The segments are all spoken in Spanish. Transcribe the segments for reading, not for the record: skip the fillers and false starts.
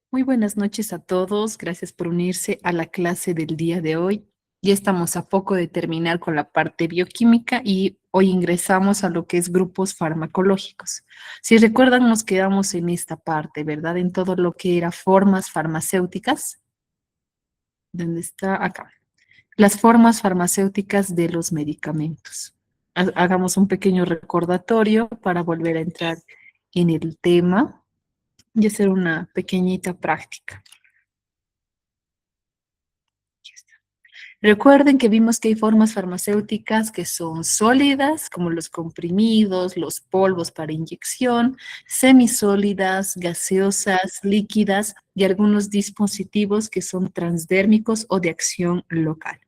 Muy buenas noches a todos. Gracias por unirse a la clase del día de hoy. Ya estamos a poco de terminar con la parte bioquímica y hoy ingresamos a lo que es grupos farmacológicos. Si recuerdan, nos quedamos en esta parte, ¿verdad? En todo lo que era formas farmacéuticas. ¿Dónde está? Acá. Las formas farmacéuticas de los medicamentos. Hagamos un pequeño recordatorio para volver a entrar en el tema y hacer una pequeñita práctica. Recuerden que vimos que hay formas farmacéuticas que son sólidas, como los comprimidos, los polvos para inyección, semisólidas, gaseosas, líquidas y algunos dispositivos que son transdérmicos o de acción local.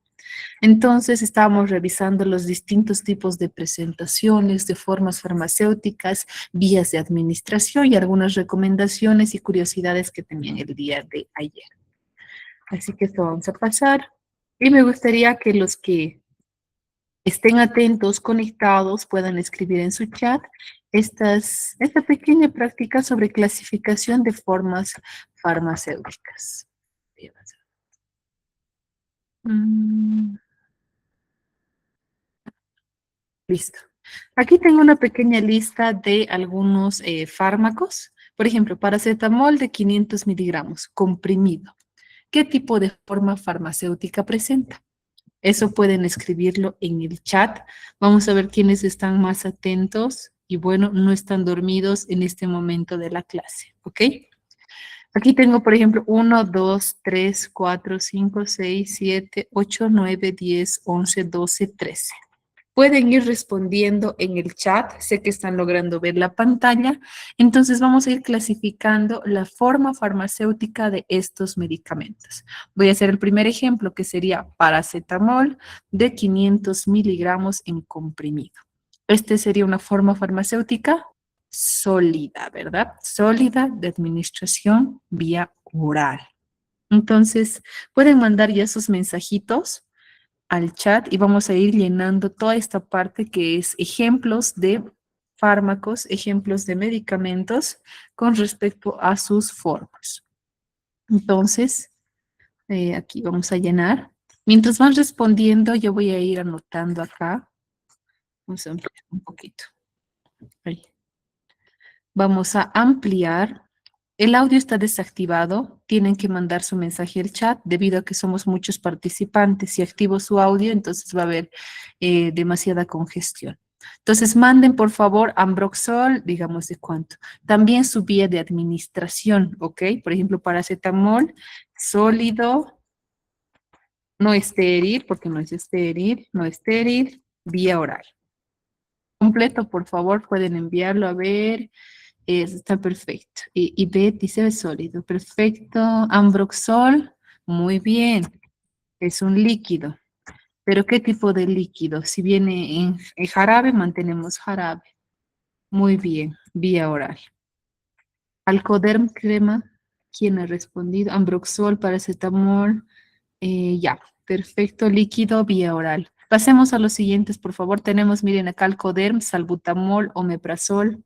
Entonces, estábamos revisando los distintos tipos de presentaciones, de formas farmacéuticas, vías de administración y algunas recomendaciones y curiosidades que tenían el día de ayer. Así que esto vamos a pasar. Y me gustaría que los que estén atentos, conectados, puedan escribir en su chat esta pequeña práctica sobre clasificación de formas farmacéuticas. Mm, Listo. Aquí tengo una pequeña lista de algunos fármacos. Por ejemplo, paracetamol de 500 miligramos, comprimido. ¿Qué tipo de forma farmacéutica presenta? Eso pueden escribirlo en el chat. Vamos a ver quiénes están más atentos y bueno, no están dormidos en este momento de la clase, ¿ok? Aquí tengo, por ejemplo, 1, 2, 3, 4, 5, 6, 7, 8, 9, 10, 11, 12, 13. Pueden ir respondiendo en el chat, sé que están logrando ver la pantalla, entonces vamos a ir clasificando la forma farmacéutica de estos medicamentos. Voy a hacer el primer ejemplo, que sería paracetamol de 500 miligramos en comprimido. Este sería una forma farmacéutica sólida, ¿verdad? Sólida de administración vía oral. Entonces, pueden mandar ya sus mensajitos al chat y vamos a ir llenando toda esta parte que es ejemplos de fármacos, ejemplos de medicamentos con respecto a sus formas. Entonces, aquí vamos a llenar. Mientras van respondiendo, yo voy a ir anotando acá. Vamos a ampliar un poquito. Ahí. Vamos a ampliar. El audio está desactivado. Tienen que mandar su mensaje al chat debido a que somos muchos participantes. Si activo su audio, entonces va a haber demasiada congestión. Entonces, manden por favor Ambroxol, digamos de cuánto. También su vía de administración, ¿ok? Por ejemplo, paracetamol, sólido, no estéril, porque no es estéril, no estéril, vía oral. Completo, por favor, pueden enviarlo a ver. Está perfecto. Y Bet dice es sólido. Perfecto. Ambroxol, muy bien. Es un líquido. Pero ¿qué tipo de líquido? Si viene en jarabe, mantenemos jarabe. Muy bien. Vía oral. Alcoderm crema. ¿Quién ha respondido? Ambroxol, paracetamol. Ya. Perfecto. Líquido, vía oral. Pasemos a los siguientes, por favor. Tenemos, miren acá, Alcoderm, salbutamol, omeprazol.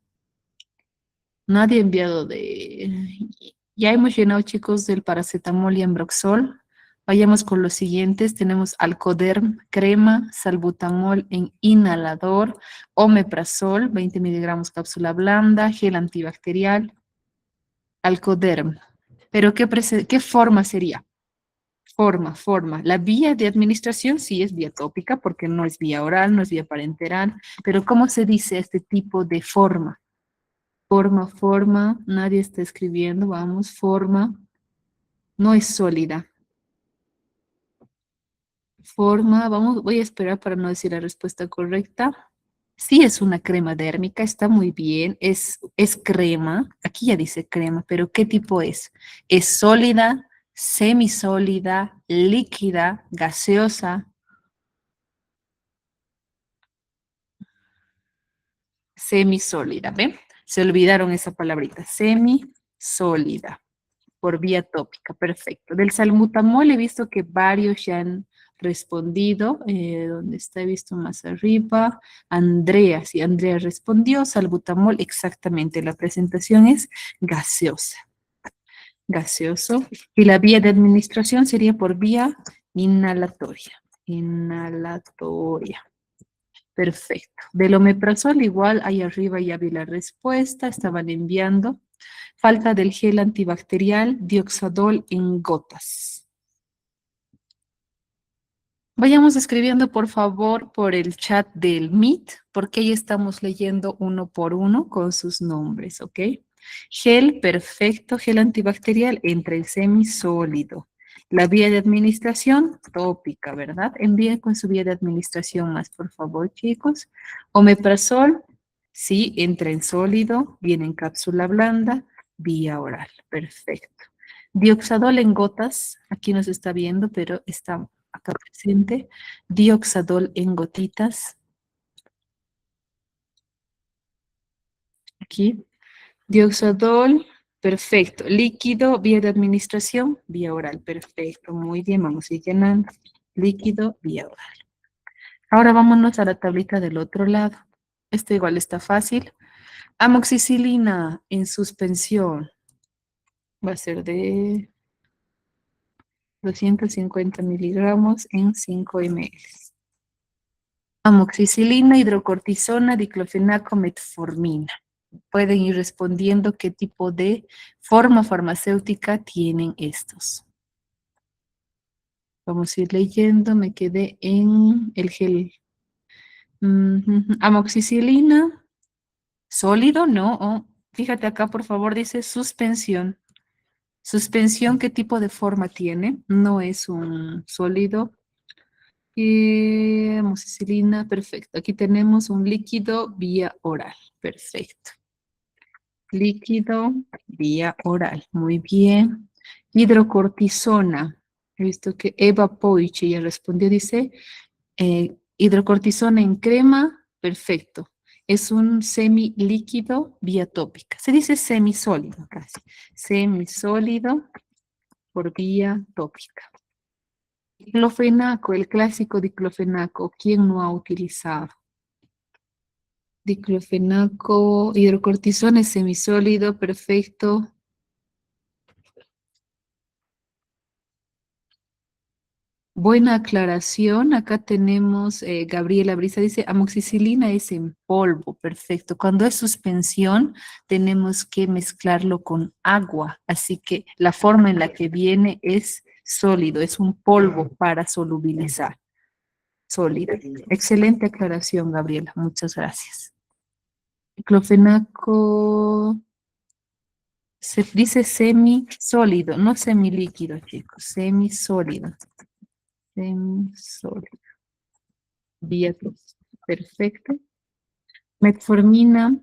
Nadie ha enviado de... Ya hemos llenado, chicos, del paracetamol y ambroxol. Vayamos con los siguientes. Tenemos Alcoderm, crema, salbutamol en inhalador, omeprazol, 20 miligramos cápsula blanda, gel antibacterial, Alcoderm. Pero ¿qué forma sería? Forma. La vía de administración sí es vía tópica porque no es vía oral, no es vía parenteral. Pero ¿cómo se dice este tipo de forma? Forma, nadie está escribiendo, vamos, forma, no es sólida. Forma, vamos, voy a esperar para no decir la respuesta correcta. Sí es una crema dérmica, está muy bien, es crema, aquí ya dice crema, pero ¿qué tipo es? ¿Es sólida, semisólida, líquida, gaseosa? Semisólida, ¿ven? Se olvidaron esa palabrita, semisólida. Por vía tópica, perfecto. Del salbutamol he visto que varios ya han respondido. ¿Dónde está? He visto más arriba. Andrea, sí, Andrea respondió. Salbutamol, exactamente. La presentación es gaseosa. gaseoso. Y la vía de administración sería por vía inhalatoria. Inhalatoria. Perfecto. Del omeprazol igual, ahí arriba ya vi la respuesta, estaban enviando. Falta del gel antibacterial, dioxadol en gotas. Vayamos escribiendo, por favor, por el chat del Meet, porque ahí estamos leyendo uno por uno con sus nombres, ¿ok? Gel, perfecto, gel antibacterial entre el semisólido. La vía de administración, tópica, ¿verdad? Envíen con su vía de administración más, por favor, chicos. Omeprazol, sí, entra en sólido, viene en cápsula blanda, vía oral, perfecto. Dioxadol en gotas, aquí nos está viendo, pero está acá presente. Dioxadol en gotitas, aquí. Dioxadol, perfecto. Líquido, vía de administración, vía oral, perfecto. Muy bien, vamos a ir llenando. Líquido, vía oral. Ahora vámonos a la tablita del otro lado. Esto igual está fácil. Amoxicilina en suspensión va a ser de 250 miligramos en 5 ml. Amoxicilina, hidrocortisona, diclofenaco, metformina. Pueden ir respondiendo qué tipo de forma farmacéutica tienen estos. Vamos a ir leyendo, me quedé en el gel. Amoxicilina, sólido, no. Oh, fíjate acá, por favor, dice suspensión. Suspensión, ¿qué tipo de forma tiene? No es un sólido. Amoxicilina, perfecto. Aquí tenemos un líquido vía oral. Perfecto. Líquido vía oral. Muy bien. Hidrocortisona. He visto que Eva Poich ya respondió, dice, hidrocortisona en crema, perfecto. Es un semilíquido vía tópica. Se dice semisólido casi. Semisólido por vía tópica. Diclofenaco, el clásico diclofenaco, ¿quién no ha utilizado? Diclofenaco, hidrocortisona es semisólido, perfecto. Buena aclaración. Acá tenemos, Gabriela Brisa dice, amoxicilina es en polvo, perfecto. Cuando es suspensión, tenemos que mezclarlo con agua, así que la forma en la que viene es sólido, es un polvo para solubilizar. Sólido. Excelente aclaración, Gabriela. Muchas gracias. Clofenaco se dice semisólido, no semilíquido, chicos. Semisólido. Semisólido. Vía dos. Perfecto. Metformina.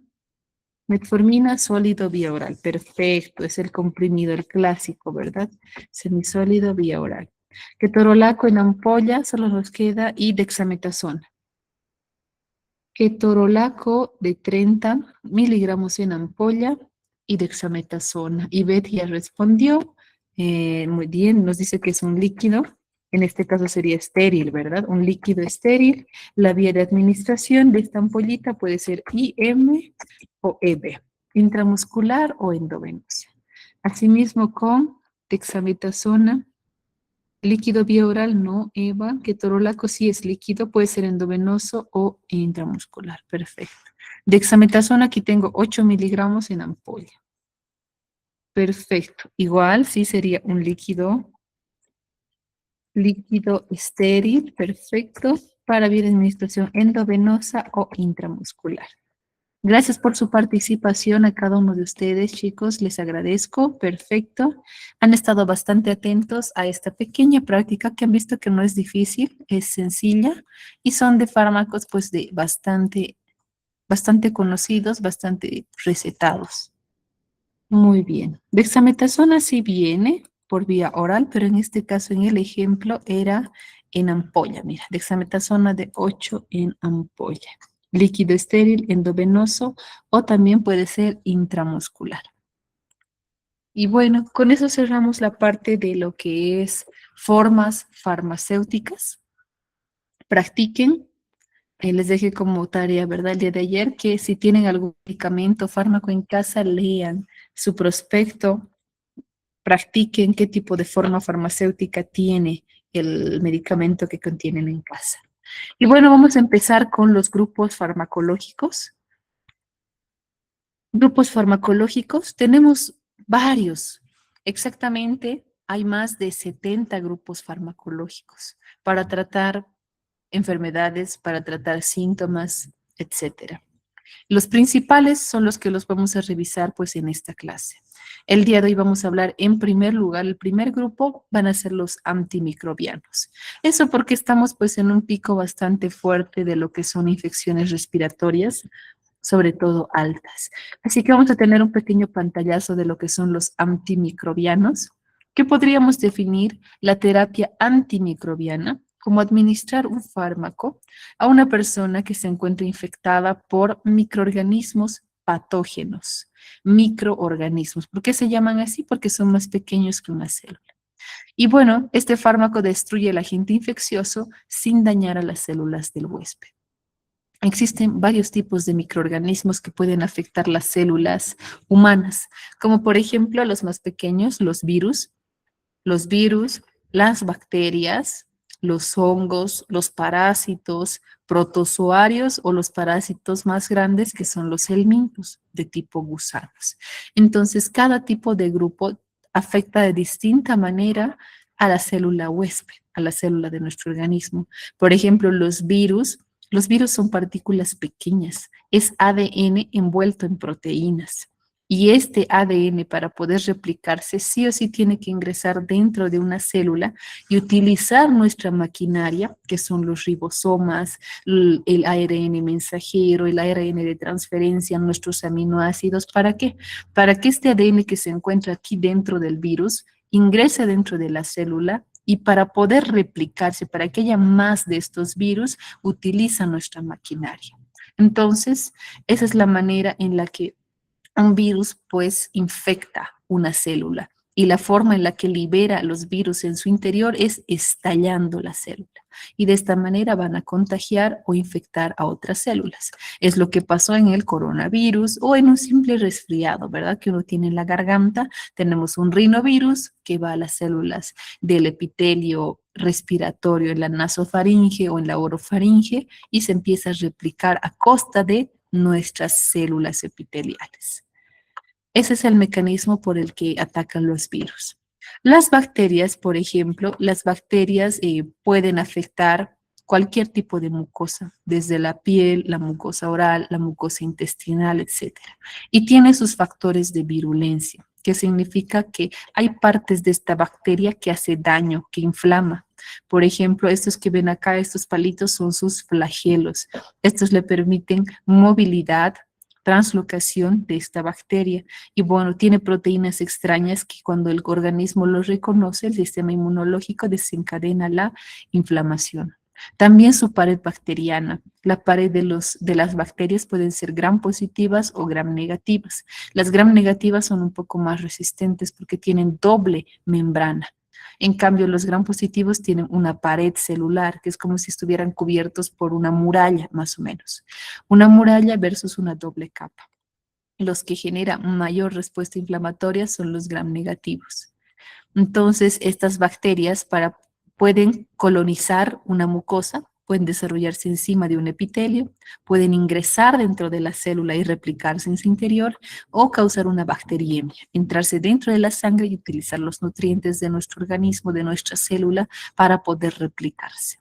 Metformina sólido vía oral. Perfecto. Es el comprimido, el clásico, ¿verdad? Semisólido vía oral. Ketorolaco en ampolla, solo nos queda y dexametasona. Ketorolaco de 30 miligramos en ampolla y dexametasona. Y Beth ya respondió. Muy bien, nos dice que es un líquido. En este caso sería estéril, ¿verdad? Un líquido estéril. La vía de administración de esta ampollita puede ser IM o EB, intramuscular o endovenosa. Asimismo con dexametasona. Líquido vía oral, no, Eva. Ketorolaco sí es líquido, puede ser endovenoso o intramuscular. Perfecto. Dexametasona, aquí tengo 8 miligramos en ampolla. Perfecto. Igual, sí sería un líquido estéril, perfecto, para vía de administración endovenosa o intramuscular. Gracias por su participación a cada uno de ustedes, chicos. Les agradezco. Perfecto. Han estado bastante atentos a esta pequeña práctica que han visto que no es difícil, es sencilla y son de fármacos pues de bastante conocidos, bastante recetados. Muy bien. Dexametasona sí viene por vía oral, pero en este caso, en el ejemplo, era en ampolla. Mira, dexametasona de 8 en ampolla. Líquido estéril, endovenoso o también puede ser intramuscular. Y bueno, con eso cerramos la parte de lo que es formas farmacéuticas. Practiquen. Les dejé como tarea, ¿verdad? El día de ayer que si tienen algún medicamento, fármaco en casa, lean su prospecto, practiquen qué tipo de forma farmacéutica tiene el medicamento que contienen en casa. Y bueno, vamos a empezar con los grupos farmacológicos. Grupos farmacológicos, tenemos varios. Exactamente, hay más de 70 grupos farmacológicos para tratar enfermedades, para tratar síntomas, etcétera. Los principales son los que los vamos a revisar pues en esta clase. El día de hoy vamos a hablar en primer lugar, el primer grupo van a ser los antimicrobianos. Eso porque estamos pues en un pico bastante fuerte de lo que son infecciones respiratorias, sobre todo altas. Así que vamos a tener un pequeño pantallazo de lo que son los antimicrobianos, que podríamos definir la terapia antimicrobiana como administrar un fármaco a una persona que se encuentra infectada por microorganismos patógenos. Microorganismos. ¿Por qué se llaman así? Porque son más pequeños que una célula. Y bueno, este fármaco destruye el agente infeccioso sin dañar a las células del huésped. Existen varios tipos de microorganismos que pueden afectar las células humanas, como por ejemplo los más pequeños, los virus, las bacterias, los hongos, los parásitos, protozoarios o los parásitos más grandes que son los helmintos de tipo gusanos. Entonces, cada tipo de grupo afecta de distinta manera a la célula huésped, a la célula de nuestro organismo. Por ejemplo, los virus son partículas pequeñas, es ADN envuelto en proteínas. Y este ADN para poder replicarse sí o sí tiene que ingresar dentro de una célula y utilizar nuestra maquinaria, que son los ribosomas, el ARN mensajero, el ARN de transferencia, nuestros aminoácidos. ¿Para qué? Para que este ADN que se encuentra aquí dentro del virus ingrese dentro de la célula y para poder replicarse, para que haya más de estos virus, utiliza nuestra maquinaria. Entonces, esa es la manera en la que un virus pues infecta una célula y la forma en la que libera los virus en su interior es estallando la célula y de esta manera van a contagiar o infectar a otras células. Es lo que pasó en el coronavirus o en un simple resfriado, ¿verdad? Que uno tiene en la garganta, tenemos un rinovirus que va a las células del epitelio respiratorio en la nasofaringe o en la orofaringe y se empieza a replicar a costa de nuestras células epiteliales. Ese es el mecanismo por el que atacan los virus. Las bacterias, por ejemplo, las bacterias pueden afectar cualquier tipo de mucosa, desde la piel, la mucosa oral, la mucosa intestinal, etcétera. Y tiene sus factores de virulencia, que significa que hay partes de esta bacteria que hace daño, que inflama. Por ejemplo, estos que ven acá, estos palitos son sus flagelos. Estos le permiten movilidad, translocación de esta bacteria. Y bueno, tiene proteínas extrañas que cuando el organismo los reconoce, el sistema inmunológico desencadena la inflamación. También su pared bacteriana. La pared de las bacterias pueden ser gram positivas o gram negativas. Las gram negativas son un poco más resistentes porque tienen doble membrana. En cambio, los gram positivos tienen una pared celular, que es como si estuvieran cubiertos por una muralla, más o menos. Una muralla versus una doble capa. Los que generan mayor respuesta inflamatoria son los gram negativos. Entonces, estas bacterias pueden colonizar una mucosa, pueden desarrollarse encima de un epitelio, pueden ingresar dentro de la célula y replicarse en su interior o causar una bacteriemia, entrarse dentro de la sangre y utilizar los nutrientes de nuestro organismo, de nuestra célula, para poder replicarse.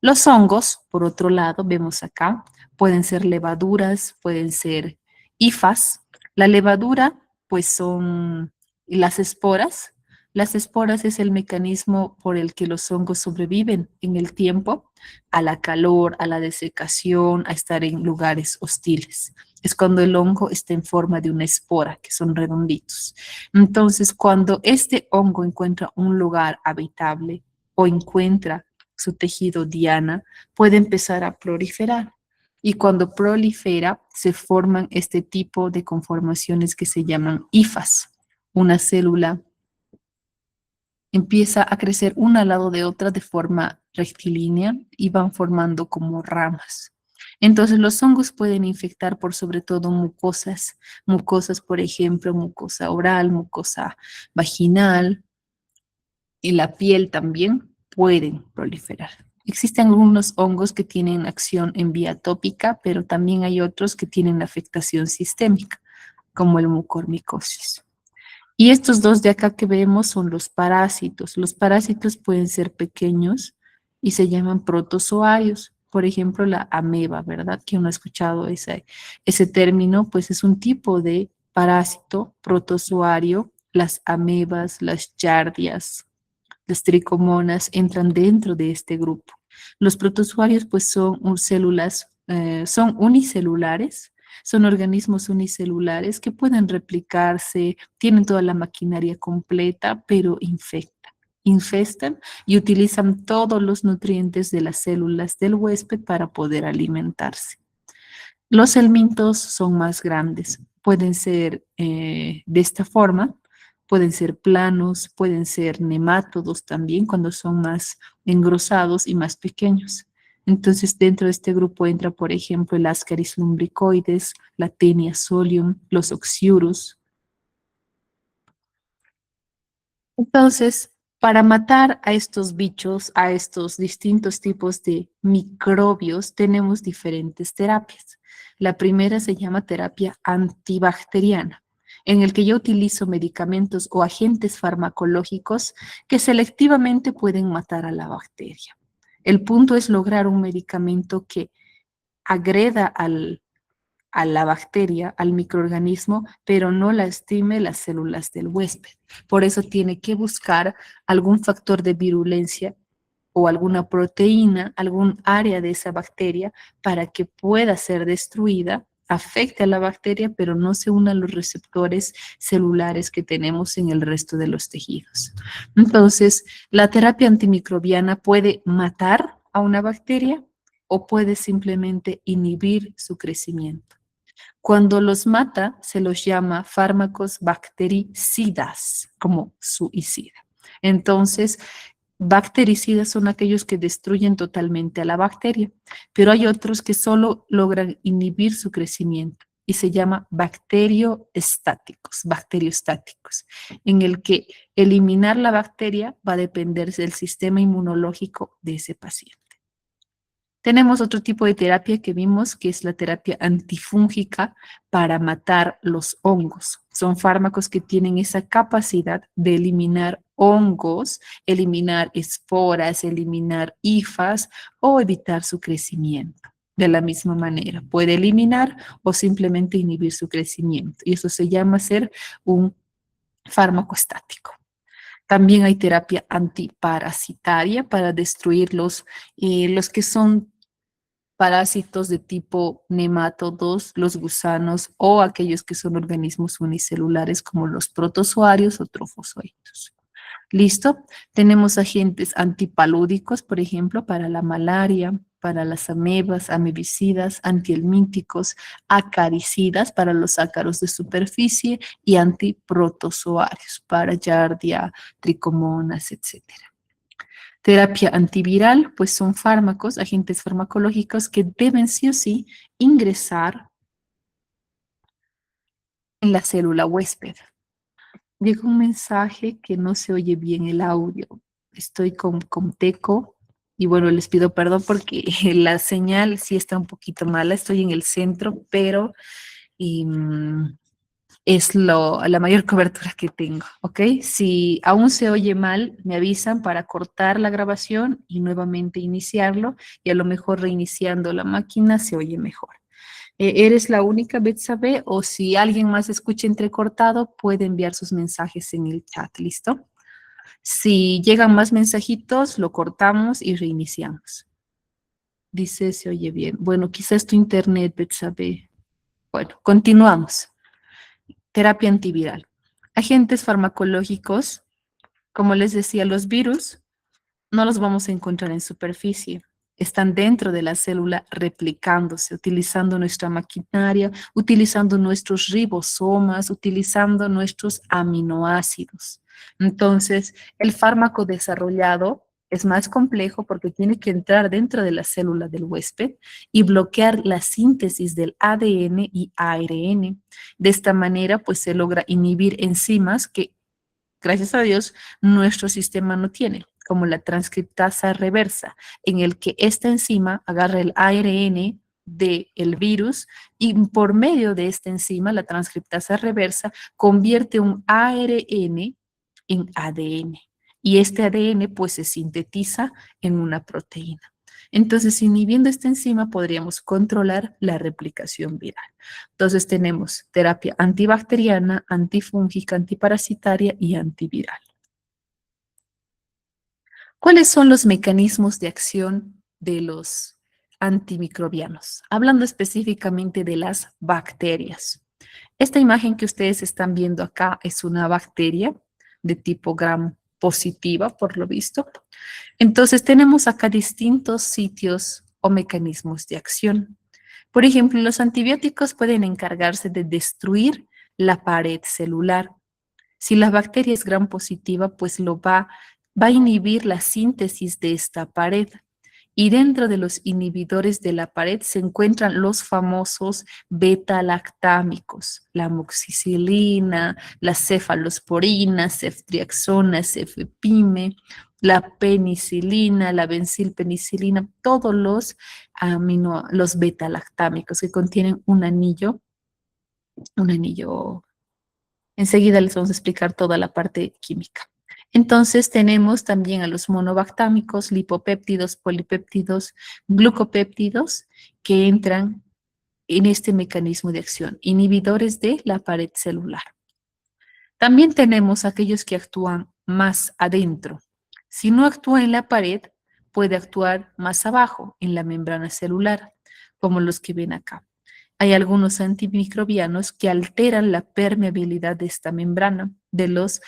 Los hongos, por otro lado, vemos acá, pueden ser levaduras, pueden ser hifas. La levadura, pues son las esporas. Las esporas es el mecanismo por el que los hongos sobreviven en el tiempo, a la calor, a la desecación, a estar en lugares hostiles. Es cuando el hongo está en forma de una espora, que son redonditos. Entonces, cuando este hongo encuentra un lugar habitable o encuentra su tejido diana, puede empezar a proliferar. Y cuando prolifera, se forman este tipo de conformaciones que se llaman hifas. Una célula empieza a crecer una al lado de otra de forma rectilínea y van formando como ramas. Entonces, los hongos pueden infectar por sobre todo mucosas, por ejemplo, mucosa oral, mucosa vaginal, y la piel también pueden proliferar. Existen algunos hongos que tienen acción en vía tópica, pero también hay otros que tienen afectación sistémica, como el mucormicosis. Y estos dos de acá que vemos son los parásitos. Los parásitos pueden ser pequeños y se llaman protozoarios. Por ejemplo, la ameba, ¿verdad? Que uno ha escuchado ese término, pues es un tipo de parásito protozoario. Las amebas, las yardias, las tricomonas entran dentro de este grupo. Los protozoarios pues son células, son unicelulares, son organismos unicelulares que pueden replicarse, tienen toda la maquinaria completa, pero infestan y utilizan todos los nutrientes de las células del huésped para poder alimentarse. Los helmintos son más grandes, pueden ser de esta forma, pueden ser planos, pueden ser nemátodos también cuando son más engrosados y más pequeños. Entonces, dentro de este grupo entra, por ejemplo, el Ascaris lumbricoides, la Taenia solium, los Oxyurus. Entonces, para matar a estos bichos, a estos distintos tipos de microbios, tenemos diferentes terapias. La primera se llama terapia antibacteriana, en el que yo utilizo medicamentos o agentes farmacológicos que selectivamente pueden matar a la bacteria. El punto es lograr un medicamento que agreda a la bacteria, al microorganismo, pero no lastime las células del huésped. Por eso tiene que buscar algún factor de virulencia o alguna proteína, algún área de esa bacteria para que pueda ser destruida, afecte a la bacteria, pero no se una a los receptores celulares que tenemos en el resto de los tejidos. Entonces, la terapia antimicrobiana puede matar a una bacteria o puede simplemente inhibir su crecimiento. Cuando los mata, se los llama fármacos bactericidas, como suicida. Entonces, bactericidas son aquellos que destruyen totalmente a la bacteria, pero hay otros que solo logran inhibir su crecimiento y se llama bacteriostáticos, en el que eliminar la bacteria va a depender del sistema inmunológico de ese paciente. Tenemos otro tipo de terapia que vimos, que es la terapia antifúngica para matar los hongos. Son fármacos que tienen esa capacidad de eliminar hongos, eliminar esporas, eliminar hifas o evitar su crecimiento. De la misma manera, puede eliminar o simplemente inhibir su crecimiento. Y eso se llama ser un fármaco estático. También hay terapia antiparasitaria para destruir los que son parásitos de tipo nemátodos, los gusanos o aquellos que son organismos unicelulares como los protozoarios o trofozoitos. ¿Listo? Tenemos agentes antipalúdicos, por ejemplo, para la malaria, para las amebas, amebicidas, antihelmínticos, acaricidas para los ácaros de superficie y antiprotozoarios para yardia, tricomonas, etcétera. Terapia antiviral, pues son fármacos, agentes farmacológicos que deben sí o sí ingresar en la célula huésped. Llega un mensaje que no se oye bien el audio. Estoy con Teco y bueno, les pido perdón porque la señal sí está un poquito mala. Estoy en el centro, pero es la mayor cobertura que tengo, ¿ok? Si aún se oye mal, me avisan para cortar la grabación y nuevamente iniciarlo y a lo mejor reiniciando la máquina se oye mejor. ¿Eres la única, Betsabe? O si alguien más escucha entrecortado, puede enviar sus mensajes en el chat, ¿listo? Si llegan más mensajitos, lo cortamos y reiniciamos. Dice, se oye bien. Bueno, quizás tu internet, Betsabe. Bueno, continuamos. Terapia antiviral. Agentes farmacológicos, como les decía, los virus no los vamos a encontrar en superficie. Están dentro de la célula replicándose, utilizando nuestra maquinaria, utilizando nuestros ribosomas, utilizando nuestros aminoácidos. Entonces, el fármaco desarrollado es más complejo porque tiene que entrar dentro de la célula del huésped y bloquear la síntesis del ADN y ARN. De esta manera, pues se logra inhibir enzimas que, gracias a Dios, nuestro sistema no tiene, como la transcriptasa reversa, en el que esta enzima agarra el ARN del virus y por medio de esta enzima, la transcriptasa reversa, convierte un ARN en ADN. Y este ADN pues se sintetiza en una proteína. Entonces, inhibiendo esta enzima podríamos controlar la replicación viral. Entonces tenemos terapia antibacteriana, antifúngica, antiparasitaria y antiviral. ¿Cuáles son los mecanismos de acción de los antimicrobianos? Hablando específicamente de las bacterias. Esta imagen que ustedes están viendo acá es una bacteria de tipo gram positiva, por lo visto. Entonces tenemos acá distintos sitios o mecanismos de acción. Por ejemplo, los antibióticos pueden encargarse de destruir la pared celular. Si la bacteria es gram positiva, pues va a inhibir la síntesis de esta pared. Y dentro de los inhibidores de la pared se encuentran los famosos beta-lactámicos, la amoxicilina, la cefalosporina, ceftriaxona, cefepime, la penicilina, la benzilpenicilina, todos los beta-lactámicos que contienen un anillo. Enseguida les vamos a explicar toda la parte química. Entonces tenemos también a los monobactámicos, lipopéptidos, polipéptidos, glucopéptidos que entran en este mecanismo de acción, inhibidores de la pared celular. También tenemos aquellos que actúan más adentro. Si no actúa en la pared, puede actuar más abajo, en la membrana celular, como los que ven acá. Hay algunos antimicrobianos que alteran la permeabilidad de esta membrana, de los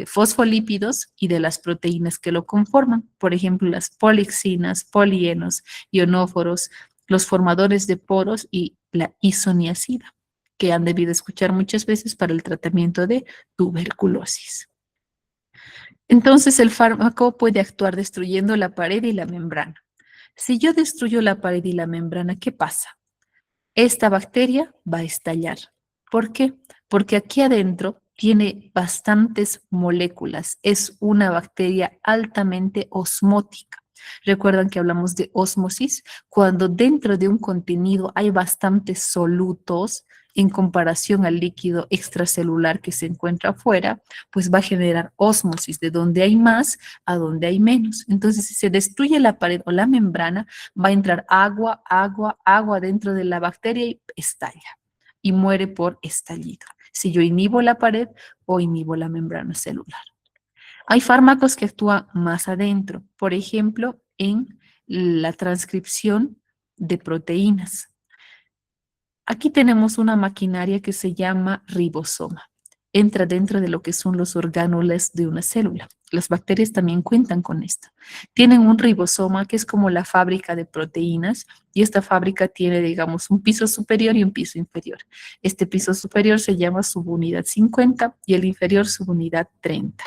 fosfolípidos y de las proteínas que lo conforman. Por ejemplo, las polixinas, polienos, ionóforos, los formadores de poros y la isoniazida, que han debido escuchar muchas veces para el tratamiento de tuberculosis. Entonces, el fármaco puede actuar destruyendo la pared y la membrana. Si yo destruyo la pared y la membrana, ¿qué pasa? Esta bacteria va a estallar. ¿Por qué? Porque aquí adentro tiene bastantes moléculas. Es una bacteria altamente osmótica. Recuerdan que hablamos de ósmosis. Cuando dentro de un contenido hay bastantes solutos en comparación al líquido extracelular que se encuentra afuera, pues va a generar ósmosis, de donde hay más a donde hay menos. Entonces, si se destruye la pared o la membrana, va a entrar agua, agua, agua dentro de la bacteria y estalla y muere por estallido. Si yo inhibo la pared o inhibo la membrana celular. Hay fármacos que actúan más adentro, por ejemplo, en la transcripción de proteínas. Aquí tenemos una maquinaria que se llama ribosoma. Entra dentro de lo que son los orgánulos de una célula. Las bacterias también cuentan con esto. Tienen un ribosoma que es como la fábrica de proteínas y esta fábrica tiene, digamos, un piso superior y un piso inferior. Este piso superior se llama subunidad 50 y el inferior subunidad 30.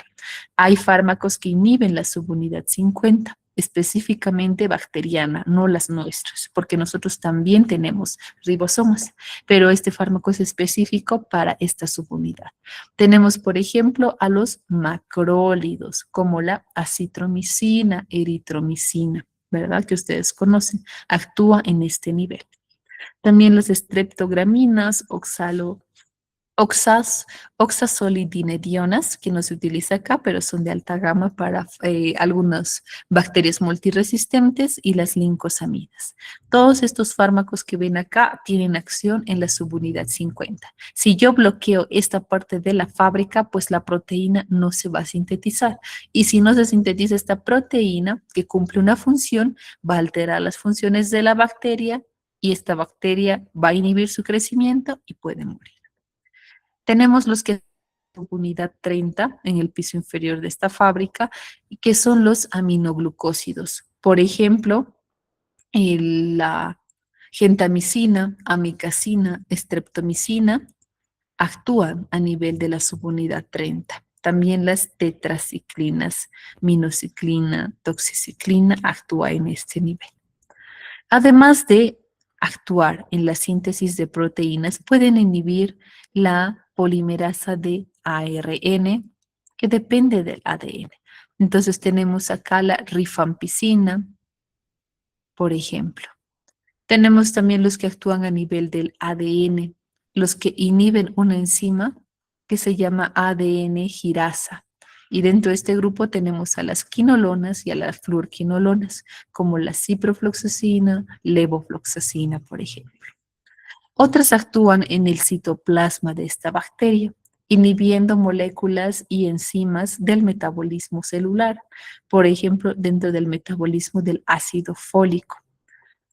Hay fármacos que inhiben la subunidad 50, específicamente bacteriana, no las nuestras, porque nosotros también tenemos ribosomas, pero este fármaco es específico para esta subunidad. Tenemos, por ejemplo, a los macrólidos, como la acitromicina, eritromicina, ¿verdad? Que ustedes conocen, actúa en este nivel. También las streptograminas, oxazolidinedionas, que no se utiliza acá, pero son de alta gama para algunas bacterias multiresistentes y las lincosamidas. Todos estos fármacos que ven acá tienen acción en la subunidad 50. Si yo bloqueo esta parte de la fábrica, pues la proteína no se va a sintetizar. Y si no se sintetiza esta proteína que cumple una función, va a alterar las funciones de la bacteria y esta bacteria va a inhibir su crecimiento y puede morir. Tenemos los que unidad 30 en el piso inferior de esta fábrica, que son los aminoglucósidos. Por ejemplo, la gentamicina, amicacina, streptomicina actúan a nivel de la subunidad 30. También las tetraciclinas, minociclina, doxiciclina actúa en este nivel. Además de actuar en la síntesis de proteínas, pueden inhibir la polimerasa de ARN, que depende del ADN. Entonces tenemos acá la rifampicina, por ejemplo. Tenemos también los que actúan a nivel del ADN, los que inhiben una enzima que se llama ADN girasa. Y dentro de este grupo tenemos a las quinolonas y a las fluorquinolonas, como la ciprofloxacina, levofloxacina, por ejemplo. Otras actúan en el citoplasma de esta bacteria, inhibiendo moléculas y enzimas del metabolismo celular, por ejemplo, dentro del metabolismo del ácido fólico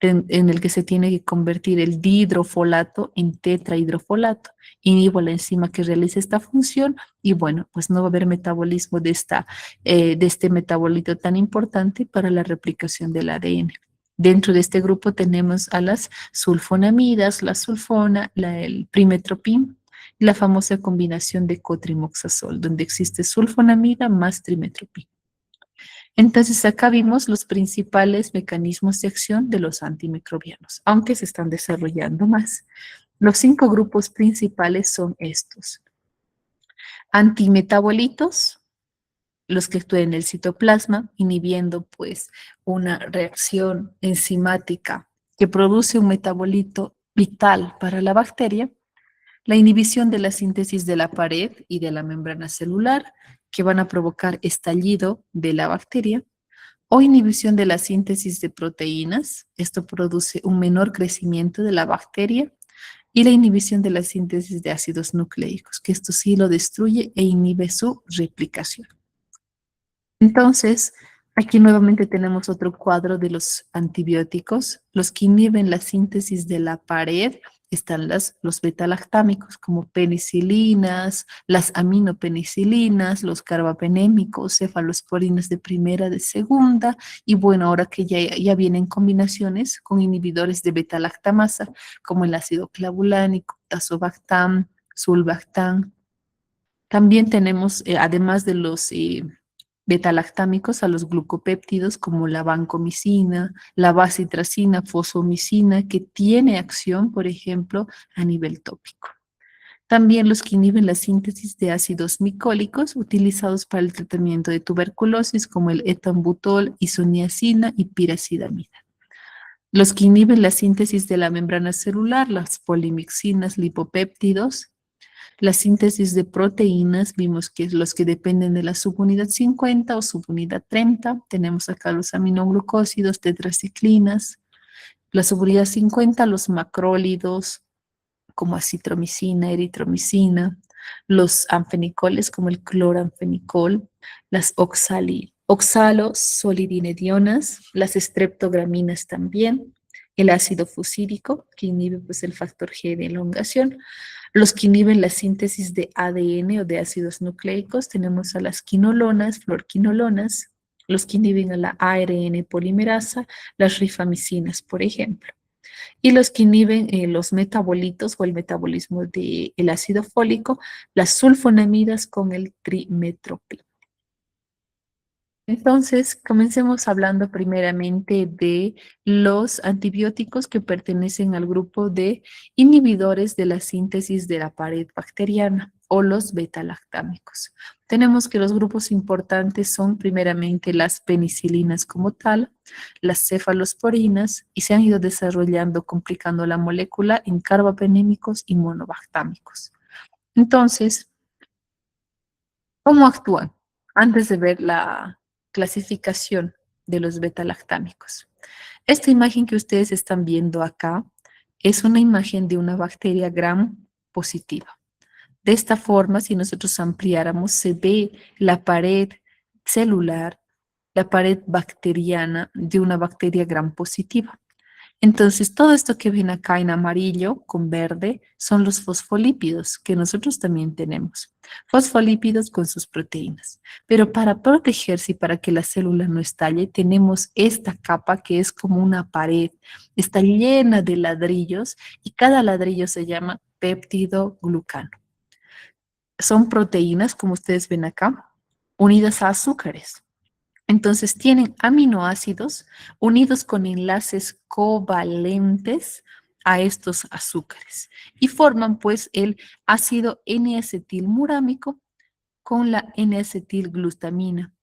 en el que se tiene que convertir el dihidrofolato en tetrahidrofolato. Inhibo la enzima que realiza esta función y bueno, pues no va a haber metabolismo de este metabolito tan importante para la replicación del ADN. Dentro de este grupo tenemos a las sulfonamidas, la sulfona, el primetropim, y la famosa combinación de cotrimoxazol, donde existe sulfonamida más trimetropim. Entonces acá vimos los principales mecanismos de acción de los antimicrobianos, aunque se están desarrollando más. Los 5 grupos principales son estos. Antimetabolitos, los que actúan en el citoplasma, inhibiendo pues una reacción enzimática que produce un metabolito vital para la bacteria. La inhibición de la síntesis de la pared y de la membrana celular, que van a provocar estallido de la bacteria o inhibición de la síntesis de proteínas. Esto produce un menor crecimiento de la bacteria y la inhibición de la síntesis de ácidos nucleicos, que esto sí lo destruye e inhibe su replicación. Entonces, aquí nuevamente tenemos otro cuadro de los antibióticos. Los que inhiben la síntesis de la pared están los betalactámicos como penicilinas, las aminopenicilinas, los carbapenémicos, cefalosporinas de primera, de segunda, y bueno, ahora que ya vienen combinaciones con inhibidores de betalactamasa como el ácido clavulánico, tazobactam, sulbactam. También tenemos, además de los betalactámicos, a los glucopéptidos como la vancomicina, la bacitracina, fosfomicina, que tiene acción, por ejemplo, a nivel tópico. También los que inhiben la síntesis de ácidos micólicos utilizados para el tratamiento de tuberculosis, como el etambutol, isoniazina y piracidamida. Los que inhiben la síntesis de la membrana celular, las polimixinas, lipopéptidos. La síntesis de proteínas, vimos que los que dependen de la subunidad 50 o subunidad 30. Tenemos acá los aminoglucósidos, tetraciclinas. La subunidad 50, los macrólidos, como acitromicina, eritromicina. Los anfenicoles, como el cloranfenicol. Las oxalosolidinedionas, las streptograminas también. El ácido fusídico, que inhibe pues, el factor G de elongación. Los que inhiben la síntesis de ADN o de ácidos nucleicos, tenemos a las quinolonas, fluorquinolonas, los que inhiben a la ARN polimerasa, las rifamicinas, por ejemplo. Y los que inhiben los metabolitos o el metabolismo del ácido fólico, las sulfonamidas con el trimetropin. Entonces, comencemos hablando primeramente de los antibióticos que pertenecen al grupo de inhibidores de la síntesis de la pared bacteriana o los betalactámicos. Tenemos que los grupos importantes son primeramente las penicilinas como tal, las cefalosporinas y se han ido desarrollando, complicando la molécula en carbapenémicos y monobactámicos. Entonces, ¿cómo actúan? Antes de ver la clasificación de los betalactámicos. Esta imagen que ustedes están viendo acá es una imagen de una bacteria gram positiva. De esta forma, si nosotros ampliáramos, se ve la pared celular, la pared bacteriana de una bacteria gram positiva. Entonces, todo esto que ven acá en amarillo con verde son los fosfolípidos que nosotros también tenemos. Fosfolípidos con sus proteínas. Pero para protegerse y para que la célula no estalle, tenemos esta capa que es como una pared. Está llena de ladrillos y cada ladrillo se llama péptido glucano. son proteínas, como ustedes ven acá, unidas a azúcares. Entonces tienen aminoácidos unidos con enlaces covalentes a estos azúcares y forman pues el ácido N-acetilmurámico con la N-acetilglutamina,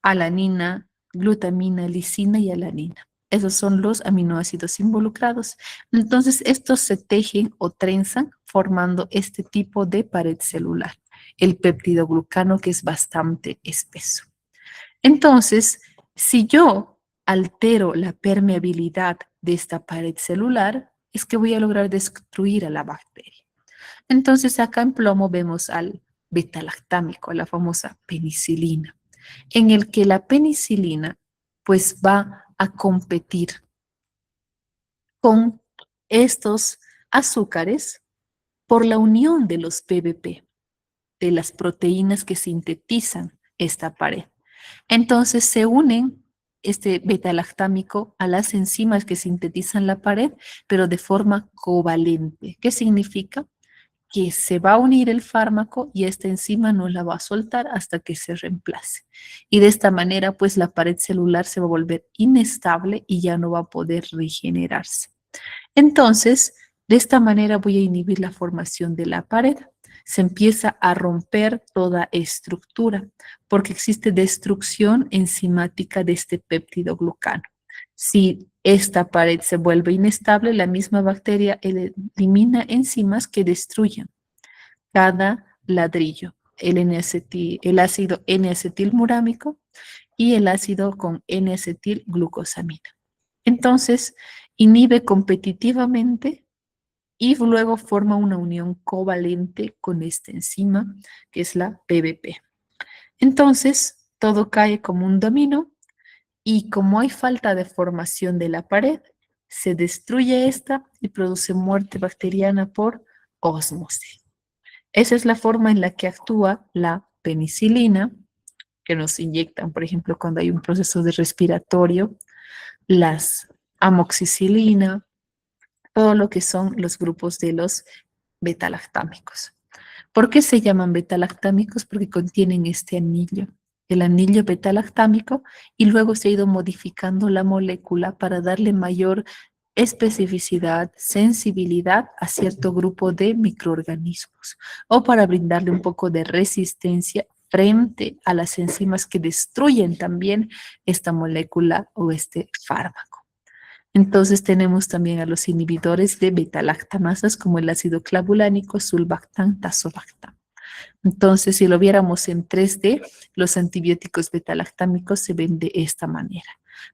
alanina, glutamina, lisina y alanina. Esos son los aminoácidos involucrados. Entonces, estos se tejen o trenzan formando este tipo de pared celular, el peptidoglucano, que es bastante espeso. Entonces, si yo altero la permeabilidad de esta pared celular, es que voy a lograr destruir a la bacteria. Entonces, acá en plomo vemos al beta-lactámico, la famosa penicilina, en el que la penicilina pues va a competir con estos azúcares por la unión de los PBP, de las proteínas que sintetizan esta pared. Entonces se unen este beta-lactámico a las enzimas que sintetizan la pared, pero de forma covalente. ¿Qué significa? Que se va a unir el fármaco y esta enzima no la va a soltar hasta que se reemplace. Y de esta manera, pues la pared celular se va a volver inestable y ya no va a poder regenerarse. Entonces, de esta manera voy a inhibir la formación de la pared. Se empieza a romper toda estructura porque existe destrucción enzimática de este péptido glucano. Si esta pared se vuelve inestable, la misma bacteria elimina enzimas que destruyen cada ladrillo, el ácido N-acetilmurámico y el ácido con N-acetilglucosamina. Entonces, inhibe competitivamente y luego forma una unión covalente con esta enzima, que es la PBP. Entonces, todo cae como un dominó y como hay falta de formación de la pared, se destruye esta y produce muerte bacteriana por ósmosis. Esa es la forma en la que actúa la penicilina, que nos inyectan, por ejemplo, cuando hay un proceso de respiratorio, las amoxicilina, todo lo que son los grupos de los betalactámicos. ¿Por qué se llaman betalactámicos? Porque contienen este anillo, el anillo betalactámico, y luego se ha ido modificando la molécula para darle mayor especificidad, sensibilidad a cierto grupo de microorganismos o para brindarle un poco de resistencia frente a las enzimas que destruyen también esta molécula o este fármaco. Entonces tenemos también a los inhibidores de beta-lactamasas como el ácido clavulánico, sulbactam, tazobactam. Entonces, si lo viéramos en 3D, los antibióticos beta-lactámicos se ven de esta manera.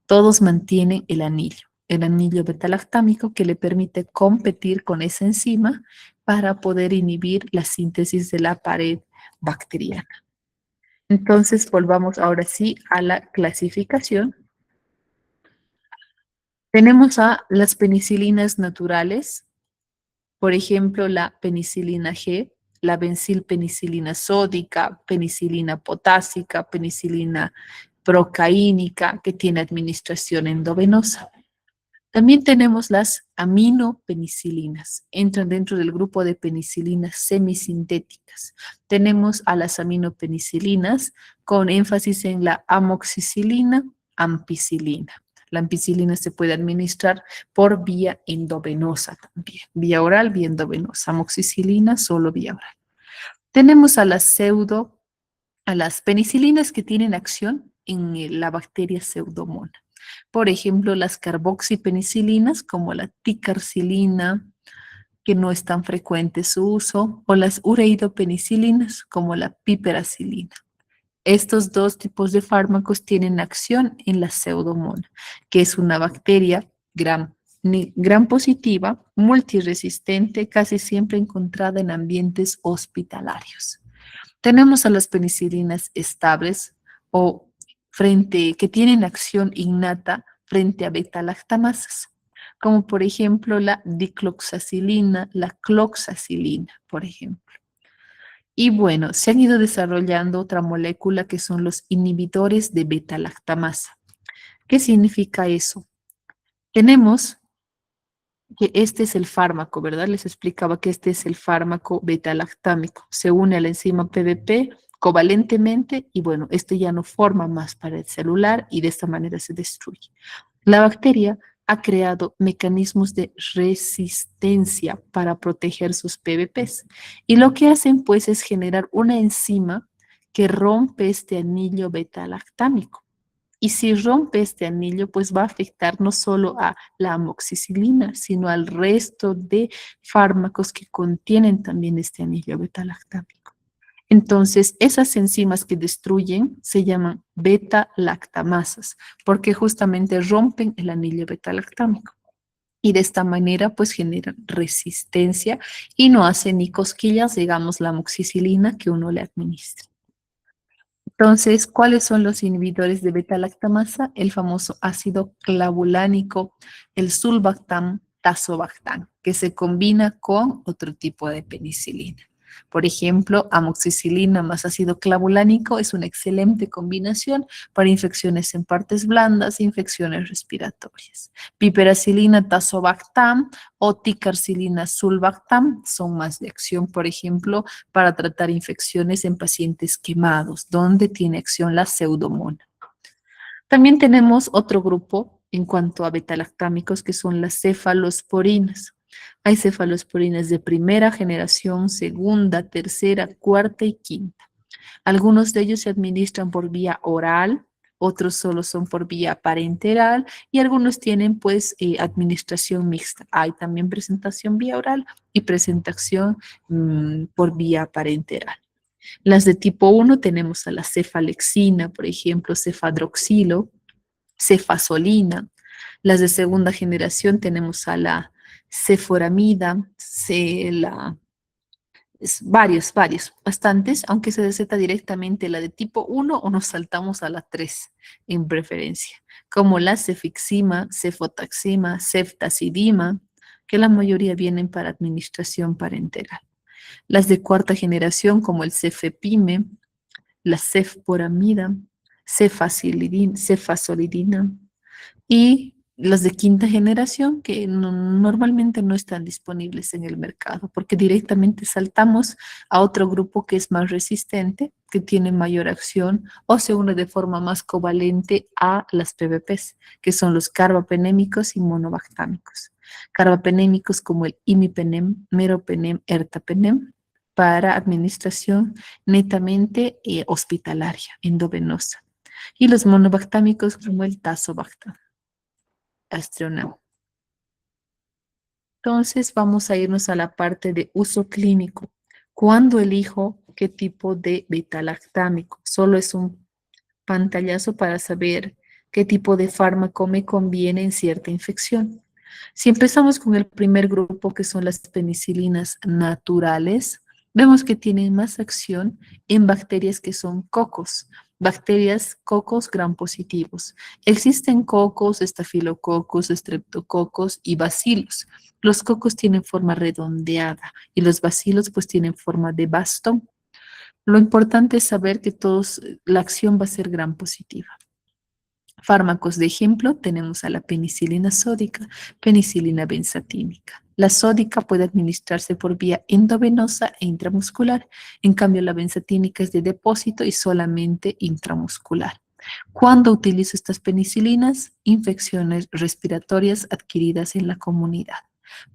Todos mantienen el anillo beta-lactámico que le permite competir con esa enzima para poder inhibir la síntesis de la pared bacteriana. Entonces, volvamos ahora sí a la clasificación. Tenemos a las penicilinas naturales, por ejemplo, la penicilina G, la benzilpenicilina sódica, penicilina potásica, penicilina procaínica, que tiene administración endovenosa. También tenemos las aminopenicilinas, entran dentro del grupo de penicilinas semisintéticas. Tenemos a las aminopenicilinas con énfasis en la amoxicilina, ampicilina. La ampicilina se puede administrar por vía endovenosa también, vía oral, vía endovenosa. Amoxicilina solo vía oral. Tenemos a las penicilinas que tienen acción en la bacteria Pseudomonas. Por ejemplo, las carboxipenicilinas como la ticarcilina, que no es tan frecuente su uso, o las ureidopenicilinas como la piperacilina. Estos dos tipos de fármacos tienen acción en la Pseudomonas, que es una bacteria gram positiva, multiresistente, casi siempre encontrada en ambientes hospitalarios. Tenemos a las penicilinas estables o que tienen acción innata frente a beta-lactamasas, como por ejemplo la dicloxacilina, la cloxacilina, por ejemplo. Y bueno, se han ido desarrollando otra molécula que son los inhibidores de beta-lactamasa. ¿Qué significa eso? Tenemos que este es el fármaco, ¿verdad? Les explicaba que este es el fármaco beta-lactámico. Se une a la enzima PDP covalentemente y bueno, este ya no forma más pared celular y de esta manera se destruye. La bacteria ha creado mecanismos de resistencia para proteger sus PVPs y lo que hacen pues es generar una enzima que rompe este anillo beta-lactámico. Y si rompe este anillo, pues va a afectar no solo a la amoxicilina, sino al resto de fármacos que contienen también este anillo beta-lactámico. Entonces, esas enzimas que destruyen se llaman beta-lactamasas, porque justamente rompen el anillo beta-lactámico. Y de esta manera, pues generan resistencia y no hacen ni cosquillas, digamos, la amoxicilina que uno le administra. Entonces, ¿cuáles son los inhibidores de beta-lactamasa? El famoso ácido clavulánico, el sulbactam, tazobactam, que se combina con otro tipo de penicilina. Por ejemplo, amoxicilina más ácido clavulánico es una excelente combinación para infecciones en partes blandas e infecciones respiratorias. Piperacilina, tazobactam o ticarcilina, sulbactam son más de acción, por ejemplo, para tratar infecciones en pacientes quemados, donde tiene acción la pseudomona. También tenemos otro grupo en cuanto a betalactámicos que son las cefalosporinas. Hay cefalosporinas de primera generación, segunda, tercera, cuarta y quinta. Algunos de ellos se administran por vía oral, otros solo son por vía parenteral y algunos tienen pues administración mixta. Hay también presentación vía oral y presentación por vía parenteral. Las de tipo 1 tenemos a la cefalexina, por ejemplo, cefadroxilo, cefasolina. Las de segunda generación tenemos a la ceforamida, varios, bastantes, aunque se receta directamente la de tipo 1 o nos saltamos a la 3 en preferencia, como la cefixima, cefotaxima, ceftazidima, que la mayoría vienen para administración parenteral. Las de cuarta generación, como el cefepime, la cefporamida, cefasolidina y las de quinta generación que normalmente no están disponibles en el mercado porque directamente saltamos a otro grupo que es más resistente, que tiene mayor acción o se une de forma más covalente a las PVPs, que son los carbapenémicos y monobactámicos. Carbapenémicos como el imipenem, meropenem, ertapenem, para administración netamente hospitalaria, endovenosa. Y los monobactámicos como el tazobactam, astronauta. Entonces vamos a irnos a la parte de uso clínico. ¿Cuándo elijo qué tipo de betalactámico? Solo es un pantallazo para saber qué tipo de fármaco me conviene en cierta infección. Si empezamos con el primer grupo, que son las penicilinas naturales, vemos que tienen más acción en bacterias que son cocos, bacterias cocos gram positivos. Existen cocos, estafilococos, estreptococos y bacilos. Los cocos tienen forma redondeada y los bacilos pues tienen forma de bastón. Lo importante es saber que la acción va a ser gram positiva. Fármacos de ejemplo, tenemos a la penicilina sódica, penicilina benzatínica. La sódica puede administrarse por vía endovenosa e intramuscular. En cambio, la benzatínica es de depósito y solamente intramuscular. ¿Cuándo utilizo estas penicilinas? Infecciones respiratorias adquiridas en la comunidad.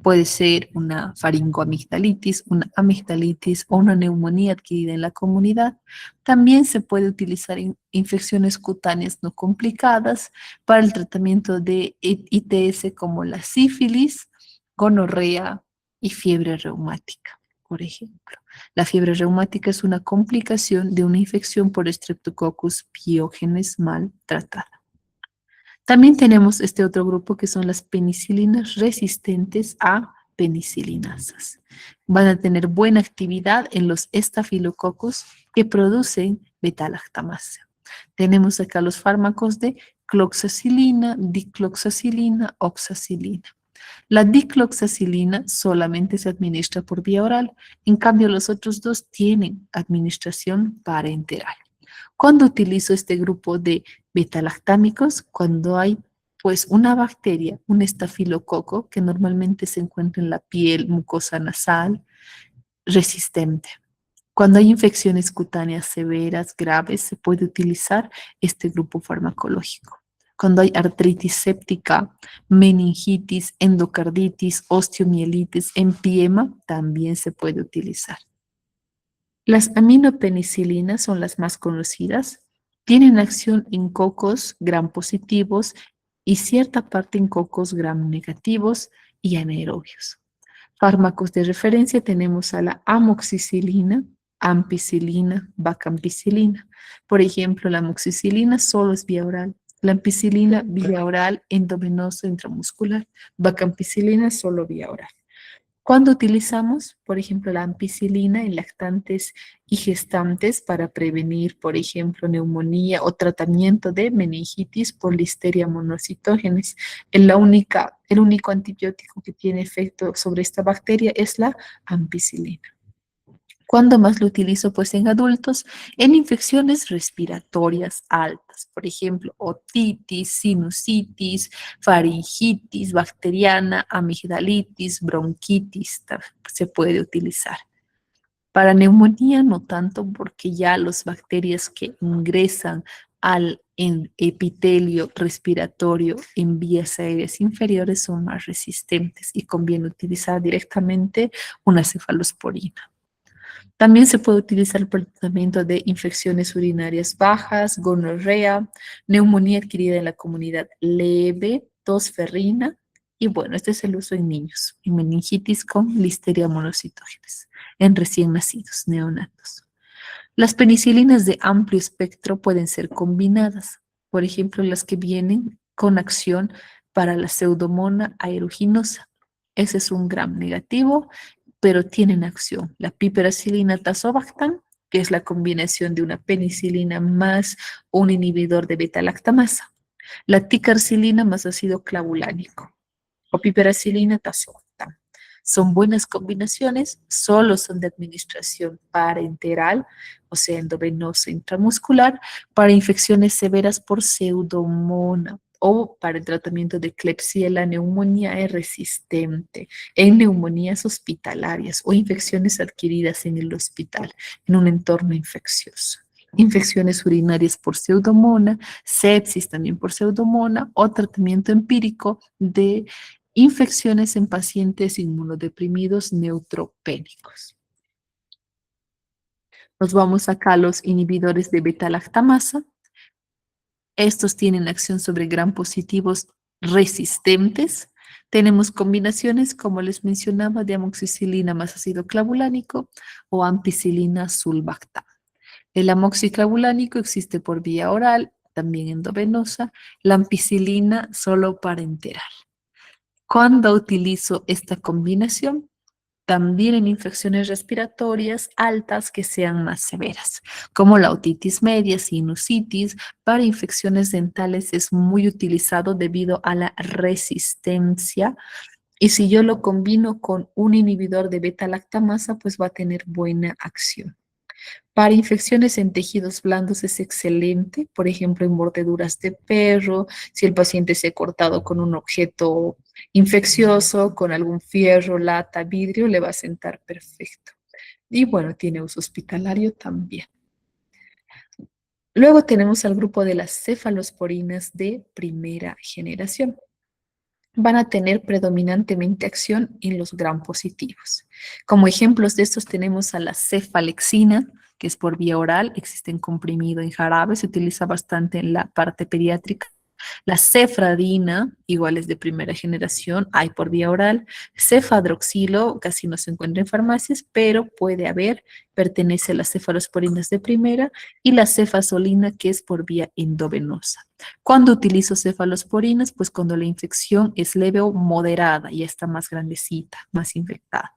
Puede ser una faringoamigdalitis, una amigdalitis o una neumonía adquirida en la comunidad. También se puede utilizar en infecciones cutáneas no complicadas para el tratamiento de ITS como la sífilis, gonorrea y fiebre reumática, por ejemplo. La fiebre reumática es una complicación de una infección por Streptococcus pyogenes mal tratada. También tenemos este otro grupo que son las penicilinas resistentes a penicilinasas. Van a tener buena actividad en los estafilococos que producen betalactamasa. Tenemos acá los fármacos de cloxacilina, dicloxacilina, oxacilina. La dicloxacilina solamente se administra por vía oral, en cambio los otros dos tienen administración parenteral. ¿Cuándo utilizo este grupo de betalactámicos? Cuando hay Pues una bacteria, un estafilococo, que normalmente se encuentra en la piel, mucosa nasal, resistente. Cuando hay infecciones cutáneas severas, graves, se puede utilizar este grupo farmacológico. Cuando hay artritis séptica, meningitis, endocarditis, osteomielitis, empiema, también se puede utilizar. Las aminopenicilinas son las más conocidas. Tienen acción en cocos gram positivos y cierta parte en cocos gram negativos y anaerobios. Fármacos de referencia tenemos a la amoxicilina, ampicilina, vacampicilina. Por ejemplo, la amoxicilina solo es vía oral, la ampicilina vía oral, endovenoso, intramuscular, vacampicilina solo vía oral. Cuando utilizamos, por ejemplo, la ampicilina en lactantes y gestantes para prevenir, por ejemplo, neumonía o tratamiento de meningitis por Listeria monocytogenes. El único antibiótico que tiene efecto sobre esta bacteria es la ampicilina. ¿Cuándo más lo utilizo? Pues en adultos, en infecciones respiratorias altas, por ejemplo, otitis, sinusitis, faringitis bacteriana, amigdalitis, bronquitis, se puede utilizar. Para neumonía no tanto porque ya las bacterias que ingresan al epitelio respiratorio en vías aéreas inferiores son más resistentes y conviene utilizar directamente una cefalosporina. También se puede utilizar para el tratamiento de infecciones urinarias bajas, gonorrea, neumonía adquirida en la comunidad leve, tos ferrina. Y bueno, este es el uso en niños, en meningitis con Listeria monocytogenes, en recién nacidos, neonatos. Las penicilinas de amplio espectro pueden ser combinadas, por ejemplo, las que vienen con acción para la Pseudomonas aeruginosa. Ese es un gram negativo, pero tienen acción. La piperacilina tazobactam, que es la combinación de una penicilina más un inhibidor de beta-lactamasa. La ticarcilina más ácido clavulánico o piperacilina tazobactam. Son buenas combinaciones, solo son de administración parenteral, o sea, endovenosa intramuscular, para infecciones severas por pseudomonas o para el tratamiento de Klebsiella pneumoniae resistente, en neumonías hospitalarias o infecciones adquiridas en el hospital, en un entorno infeccioso. Infecciones urinarias por pseudomonas, sepsis también por pseudomonas o tratamiento empírico de infecciones en pacientes inmunodeprimidos neutropénicos. Nos vamos acá a los inhibidores de beta-lactamasa. Estos tienen acción sobre gram positivos resistentes. Tenemos combinaciones, como les mencionaba, de amoxicilina más ácido clavulánico o ampicilina sulbactam. El amoxiclavulánico existe por vía oral, también endovenosa. La ampicilina solo parenteral. Cuando utilizo esta combinación, también en infecciones respiratorias altas que sean más severas, como la otitis media, sinusitis. Para infecciones dentales es muy utilizado debido a la resistencia. Y si yo lo combino con un inhibidor de beta-lactamasa, pues va a tener buena acción. Para infecciones en tejidos blandos es excelente, por ejemplo, en mordeduras de perro, si el paciente se ha cortado con un objeto infeccioso, con algún fierro, lata, vidrio, le va a sentar perfecto. Y bueno, tiene uso hospitalario también. Luego tenemos al grupo de las cefalosporinas de primera generación. Van a tener predominantemente acción en los gram positivos. Como ejemplos de estos tenemos a la cefalexina, que es por vía oral, existe en comprimido en jarabe, se utiliza bastante en la parte pediátrica. La cefradina, igual es de primera generación, hay por vía oral. Cefadroxilo, casi no se encuentra en farmacias, pero puede haber, pertenece a las cefalosporinas de primera. Y la cefazolina, que es por vía endovenosa. ¿Cuándo utilizo cefalosporinas? Pues cuando la infección es leve o moderada, ya está más grandecita, más infectada.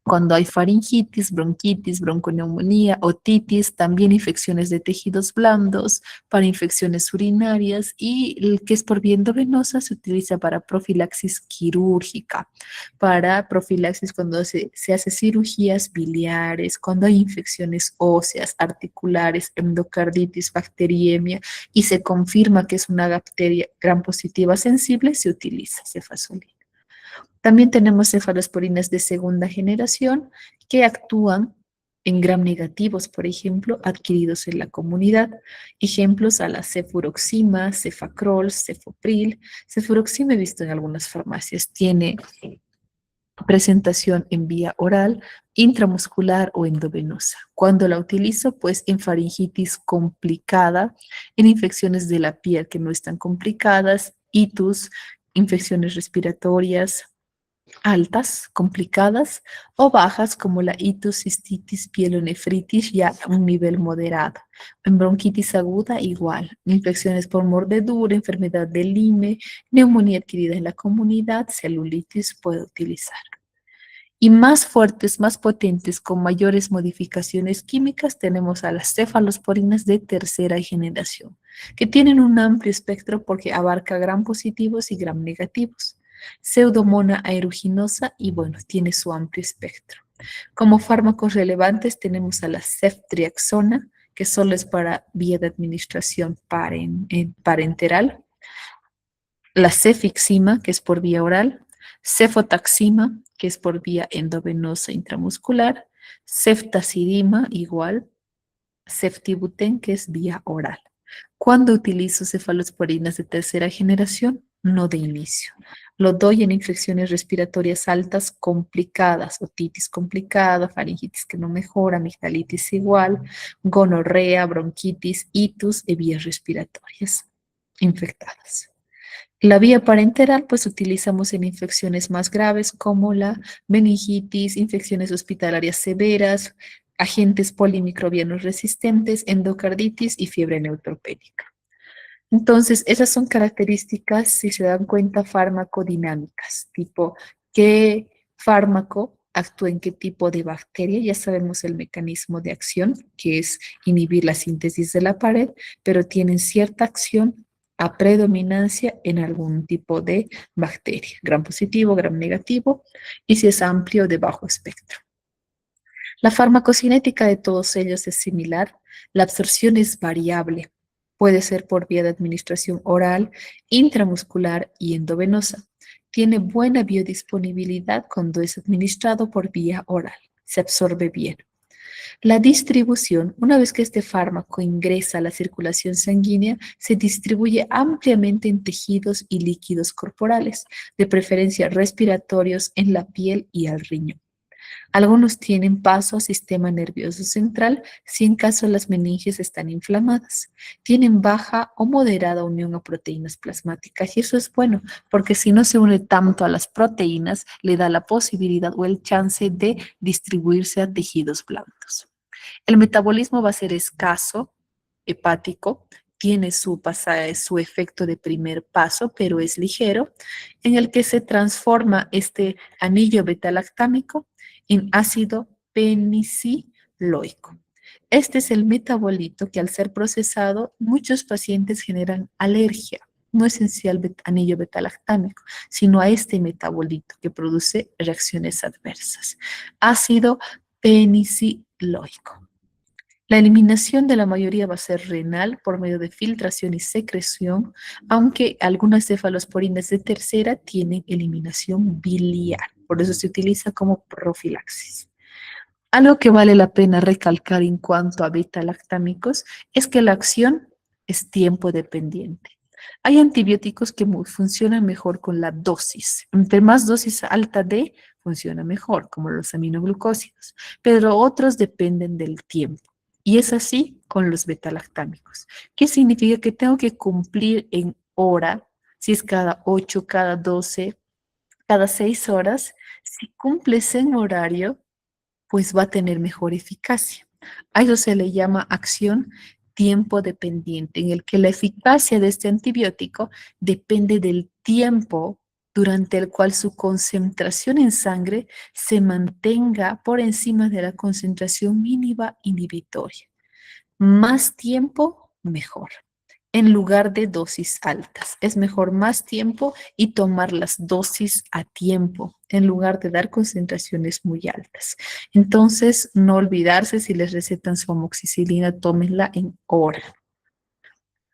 Cuando hay faringitis, bronquitis, bronconeumonía, otitis, también infecciones de tejidos blandos, para infecciones urinarias, y el que es por vía endovenosa se utiliza para profilaxis quirúrgica, para profilaxis cuando se hace cirugías biliares, cuando hay infecciones óseas, articulares, endocarditis, bacteriemia, y se confirma que es una bacteria gram positiva sensible, se utiliza cefazolina. También tenemos cefalosporinas de segunda generación que actúan en gram negativos, por ejemplo, adquiridos en la comunidad. Ejemplos a la cefuroxima, cefacrol, cefopril. Cefuroxima he visto en algunas farmacias, tiene presentación en vía oral, intramuscular o endovenosa. Cuando la utilizo, pues en faringitis complicada, en infecciones de la piel que no están complicadas, itus, infecciones respiratorias altas, complicadas, o bajas como la itus, cistitis, pielonefritis ya a un nivel moderado. En bronquitis aguda igual, infecciones por mordedura, enfermedad de Lyme, neumonía adquirida en la comunidad, celulitis puede utilizar. Y más fuertes, más potentes, con mayores modificaciones químicas, tenemos a las cefalosporinas de tercera generación, que tienen un amplio espectro porque abarca gram positivos y gram negativos. Pseudomonas aeruginosa y bueno, tiene su amplio espectro. Como fármacos relevantes tenemos a la ceftriaxona, que solo es para vía de administración parenteral, la cefixima, que es por vía oral, cefotaxima, que es por vía endovenosa intramuscular, ceftazidima, igual, ceftibuten, que es vía oral. ¿Cuándo utilizo cefalosporinas de tercera generación? No de inicio. Lo doy en infecciones respiratorias altas complicadas, otitis complicada, faringitis que no mejora, amigdalitis igual, gonorrea, bronquitis, itus y vías respiratorias infectadas. La vía parenteral, pues utilizamos en infecciones más graves como la meningitis, infecciones hospitalarias severas, agentes polimicrobianos resistentes, endocarditis y fiebre neutropénica. Entonces, esas son características, si se dan cuenta, farmacodinámicas, tipo qué fármaco actúa en qué tipo de bacteria. Ya sabemos el mecanismo de acción, que es inhibir la síntesis de la pared, pero tienen cierta acción a predominancia en algún tipo de bacteria, gram positivo, gram negativo, y si es amplio, de bajo espectro. La farmacocinética de todos ellos es similar. La absorción es variable. Puede ser por vía de administración oral, intramuscular y endovenosa. Tiene buena biodisponibilidad cuando es administrado por vía oral. Se absorbe bien. La distribución, una vez que este fármaco ingresa a la circulación sanguínea, se distribuye ampliamente en tejidos y líquidos corporales, de preferencia respiratorios, en la piel y al riñón. Algunos tienen paso al sistema nervioso central si en caso las meninges están inflamadas. Tienen baja o moderada unión a proteínas plasmáticas y eso es bueno porque si no se une tanto a las proteínas, le da la posibilidad o el chance de distribuirse a tejidos blandos. El metabolismo va a ser escaso, hepático, tiene su efecto de primer paso, pero es ligero, en el que se transforma este anillo betalactámico en ácido peniciloico. Este es el metabolito que al ser procesado, muchos pacientes generan alergia. No esencial anillo betalactámico, sino a este metabolito que produce reacciones adversas. Ácido peniciloico. La eliminación de la mayoría va a ser renal por medio de filtración y secreción, aunque algunas cefalosporinas de tercera tienen eliminación biliar. Por eso se utiliza como profilaxis. Algo que vale la pena recalcar en cuanto a beta-lactámicos es que la acción es tiempo dependiente. Hay antibióticos que funcionan mejor con la dosis. Entre más dosis alta de, funciona mejor, como los aminoglucósidos, pero otros dependen del tiempo. Y es así con los beta-lactámicos. ¿Qué significa? Que tengo que cumplir en hora, si es cada 8, cada 12, cada 6 horas. Si cumples en horario, pues va a tener mejor eficacia. A eso se le llama acción tiempo dependiente, en el que la eficacia de este antibiótico depende del tiempo durante el cual su concentración en sangre se mantenga por encima de la concentración mínima inhibitoria. Más tiempo, mejor. en lugar de dosis altas. Es mejor más tiempo y tomar las dosis a tiempo en lugar de dar concentraciones muy altas. Entonces, no olvidarse si les recetan su amoxicilina, tómenla en hora.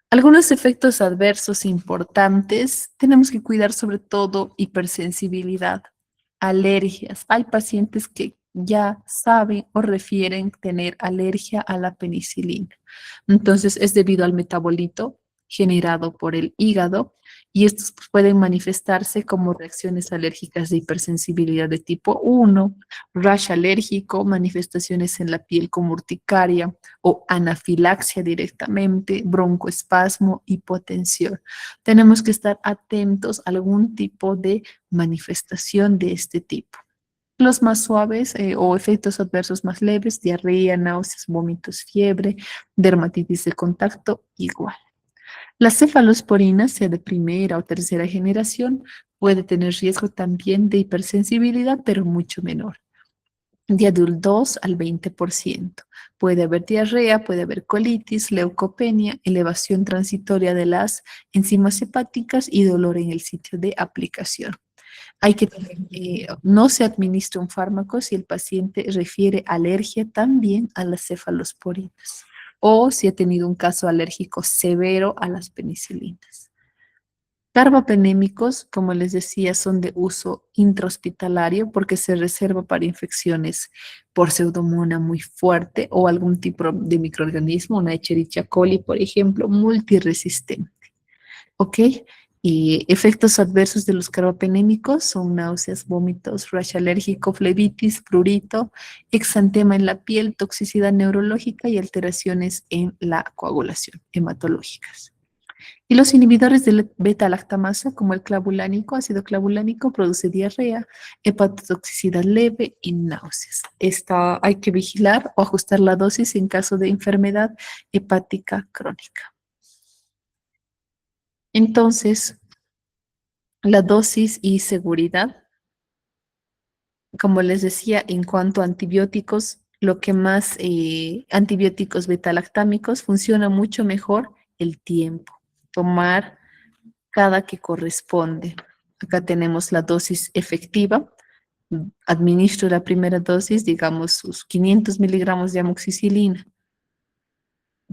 Algunos efectos adversos importantes, tenemos que cuidar sobre todo hipersensibilidad, alergias. Hay pacientes que ya saben o refieren tener alergia a la penicilina. Entonces es debido al metabolito generado por el hígado y estos pueden manifestarse como reacciones alérgicas de hipersensibilidad de tipo 1, rash alérgico, manifestaciones en la piel como urticaria o anafilaxia directamente, broncoespasmo, hipotensión. Tenemos que estar atentos a algún tipo de manifestación de este tipo. Los más suaves o efectos adversos más leves, diarrea, náuseas, vómitos, fiebre, dermatitis de contacto, igual. La cefalosporina, sea de primera o tercera generación, puede tener riesgo también de hipersensibilidad, pero mucho menor, del 2 al 20%. Puede haber diarrea, puede haber colitis, leucopenia, elevación transitoria de las enzimas hepáticas y dolor en el sitio de aplicación. Hay que no se administra un fármaco si el paciente refiere alergia también a las cefalosporinas o si ha tenido un caso alérgico severo a las penicilinas. Carbapenémicos, como les decía, son de uso intrahospitalario porque se reserva para infecciones por pseudomonas muy fuerte o algún tipo de microorganismo, una Escherichia coli, por ejemplo, multiresistente. ¿Ok? Y efectos adversos de los carbapenémicos son náuseas, vómitos, rash alérgico, flebitis, prurito, exantema en la piel, toxicidad neurológica y alteraciones en la coagulación, hematológicas. Y los inhibidores de beta-lactamasa, como el clavulánico, ácido clavulánico, produce diarrea, hepatotoxicidad leve y náuseas. Esta hay que vigilar o ajustar la dosis en caso de enfermedad hepática crónica. Entonces, la dosis y seguridad, como les decía, en cuanto a antibióticos, lo que más antibióticos betalactámicos funciona mucho mejor el tiempo. Tomar cada que corresponde. Acá tenemos la dosis efectiva. Administro la primera dosis, digamos, sus 500 miligramos de amoxicilina.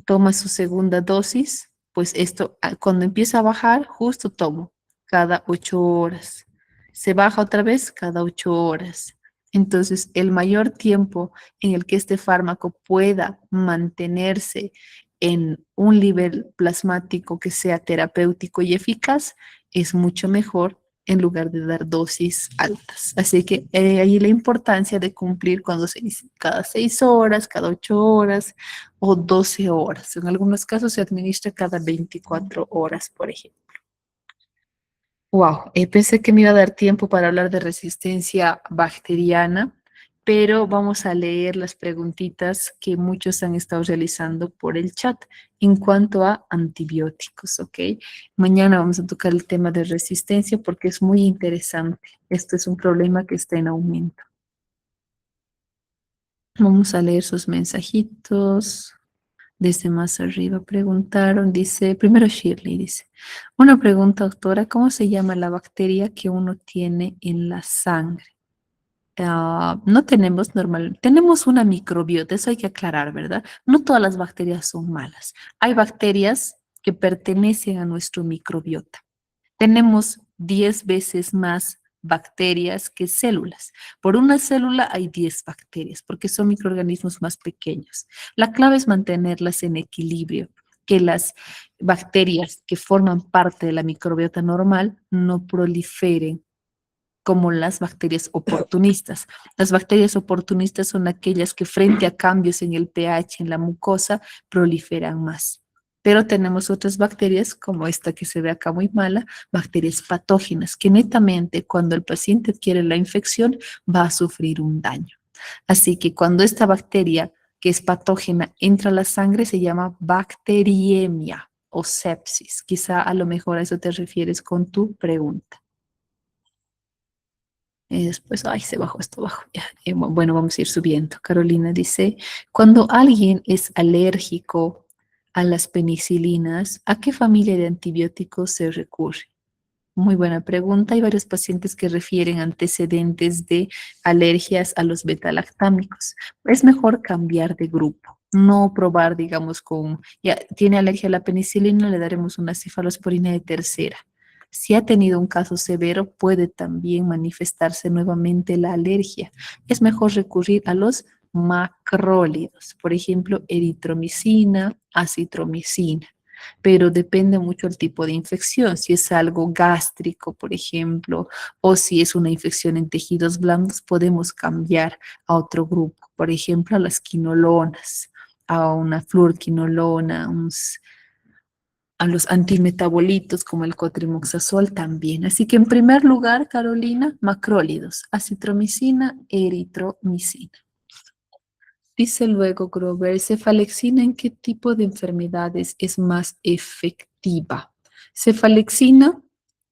Toma su segunda dosis, pues esto, cuando empieza a bajar, justo tomo cada 8 horas. Se baja otra vez cada 8 horas. Entonces, el mayor tiempo en el que este fármaco pueda mantenerse en un nivel plasmático que sea terapéutico y eficaz es mucho mejor en lugar de dar dosis altas. Así que ahí la importancia de cumplir cuando se dice cada 6 horas, cada 8 horas o 12 horas. En algunos casos se administra cada 24 horas, por ejemplo. Wow, pensé que me iba a dar tiempo para hablar de resistencia bacteriana, pero vamos a leer las preguntitas que muchos han estado realizando por el chat en cuanto a antibióticos, ¿ok? Mañana vamos a tocar el tema de resistencia porque es muy interesante. Esto es un problema que está en aumento. Vamos a leer sus mensajitos. Desde más arriba preguntaron, dice, primero Shirley dice, una pregunta, doctora, ¿cómo se llama la bacteria que uno tiene en la sangre? No tenemos tenemos una microbiota, eso hay que aclarar, ¿verdad? No todas las bacterias son malas. Hay bacterias que pertenecen a nuestro microbiota. Tenemos 10 veces más bacterias que células. Por una célula hay 10 bacterias porque son microorganismos más pequeños. La clave es mantenerlas en equilibrio, que las bacterias que forman parte de la microbiota normal no proliferen como las bacterias oportunistas. Las bacterias oportunistas son aquellas que frente a cambios en el pH, en la mucosa, proliferan más. Pero tenemos otras bacterias, como esta que se ve acá muy mala, bacterias patógenas, que netamente cuando el paciente adquiere la infección va a sufrir un daño. Así que cuando esta bacteria que es patógena entra a la sangre se llama bacteriemia o sepsis. Quizá a lo mejor a eso te refieres con tu pregunta. Y después, ay, se bajó esto abajo. Ya. Bueno, vamos a ir subiendo. Carolina dice, cuando alguien es alérgico a las penicilinas, ¿a qué familia de antibióticos se recurre? Muy buena pregunta. Hay varios pacientes que refieren antecedentes de alergias a los betalactámicos. Es mejor cambiar de grupo, no probar, digamos, con, ya tiene alergia a la penicilina, le daremos una cefalosporina de tercera. Si ha tenido un caso severo, puede también manifestarse nuevamente la alergia. Es mejor recurrir a los macrólidos, por ejemplo, eritromicina, acitromicina, pero depende mucho el tipo de infección. Si es algo gástrico, por ejemplo, o si es una infección en tejidos blandos, podemos cambiar a otro grupo, por ejemplo, a las quinolonas, a una fluorquinolona, a los antimetabolitos como el cotrimoxazol también. Así que en primer lugar, Carolina, macrólidos, acitromicina, eritromicina. Dice luego Grover, cefalexina, ¿en qué tipo de enfermedades es más efectiva? Cefalexina,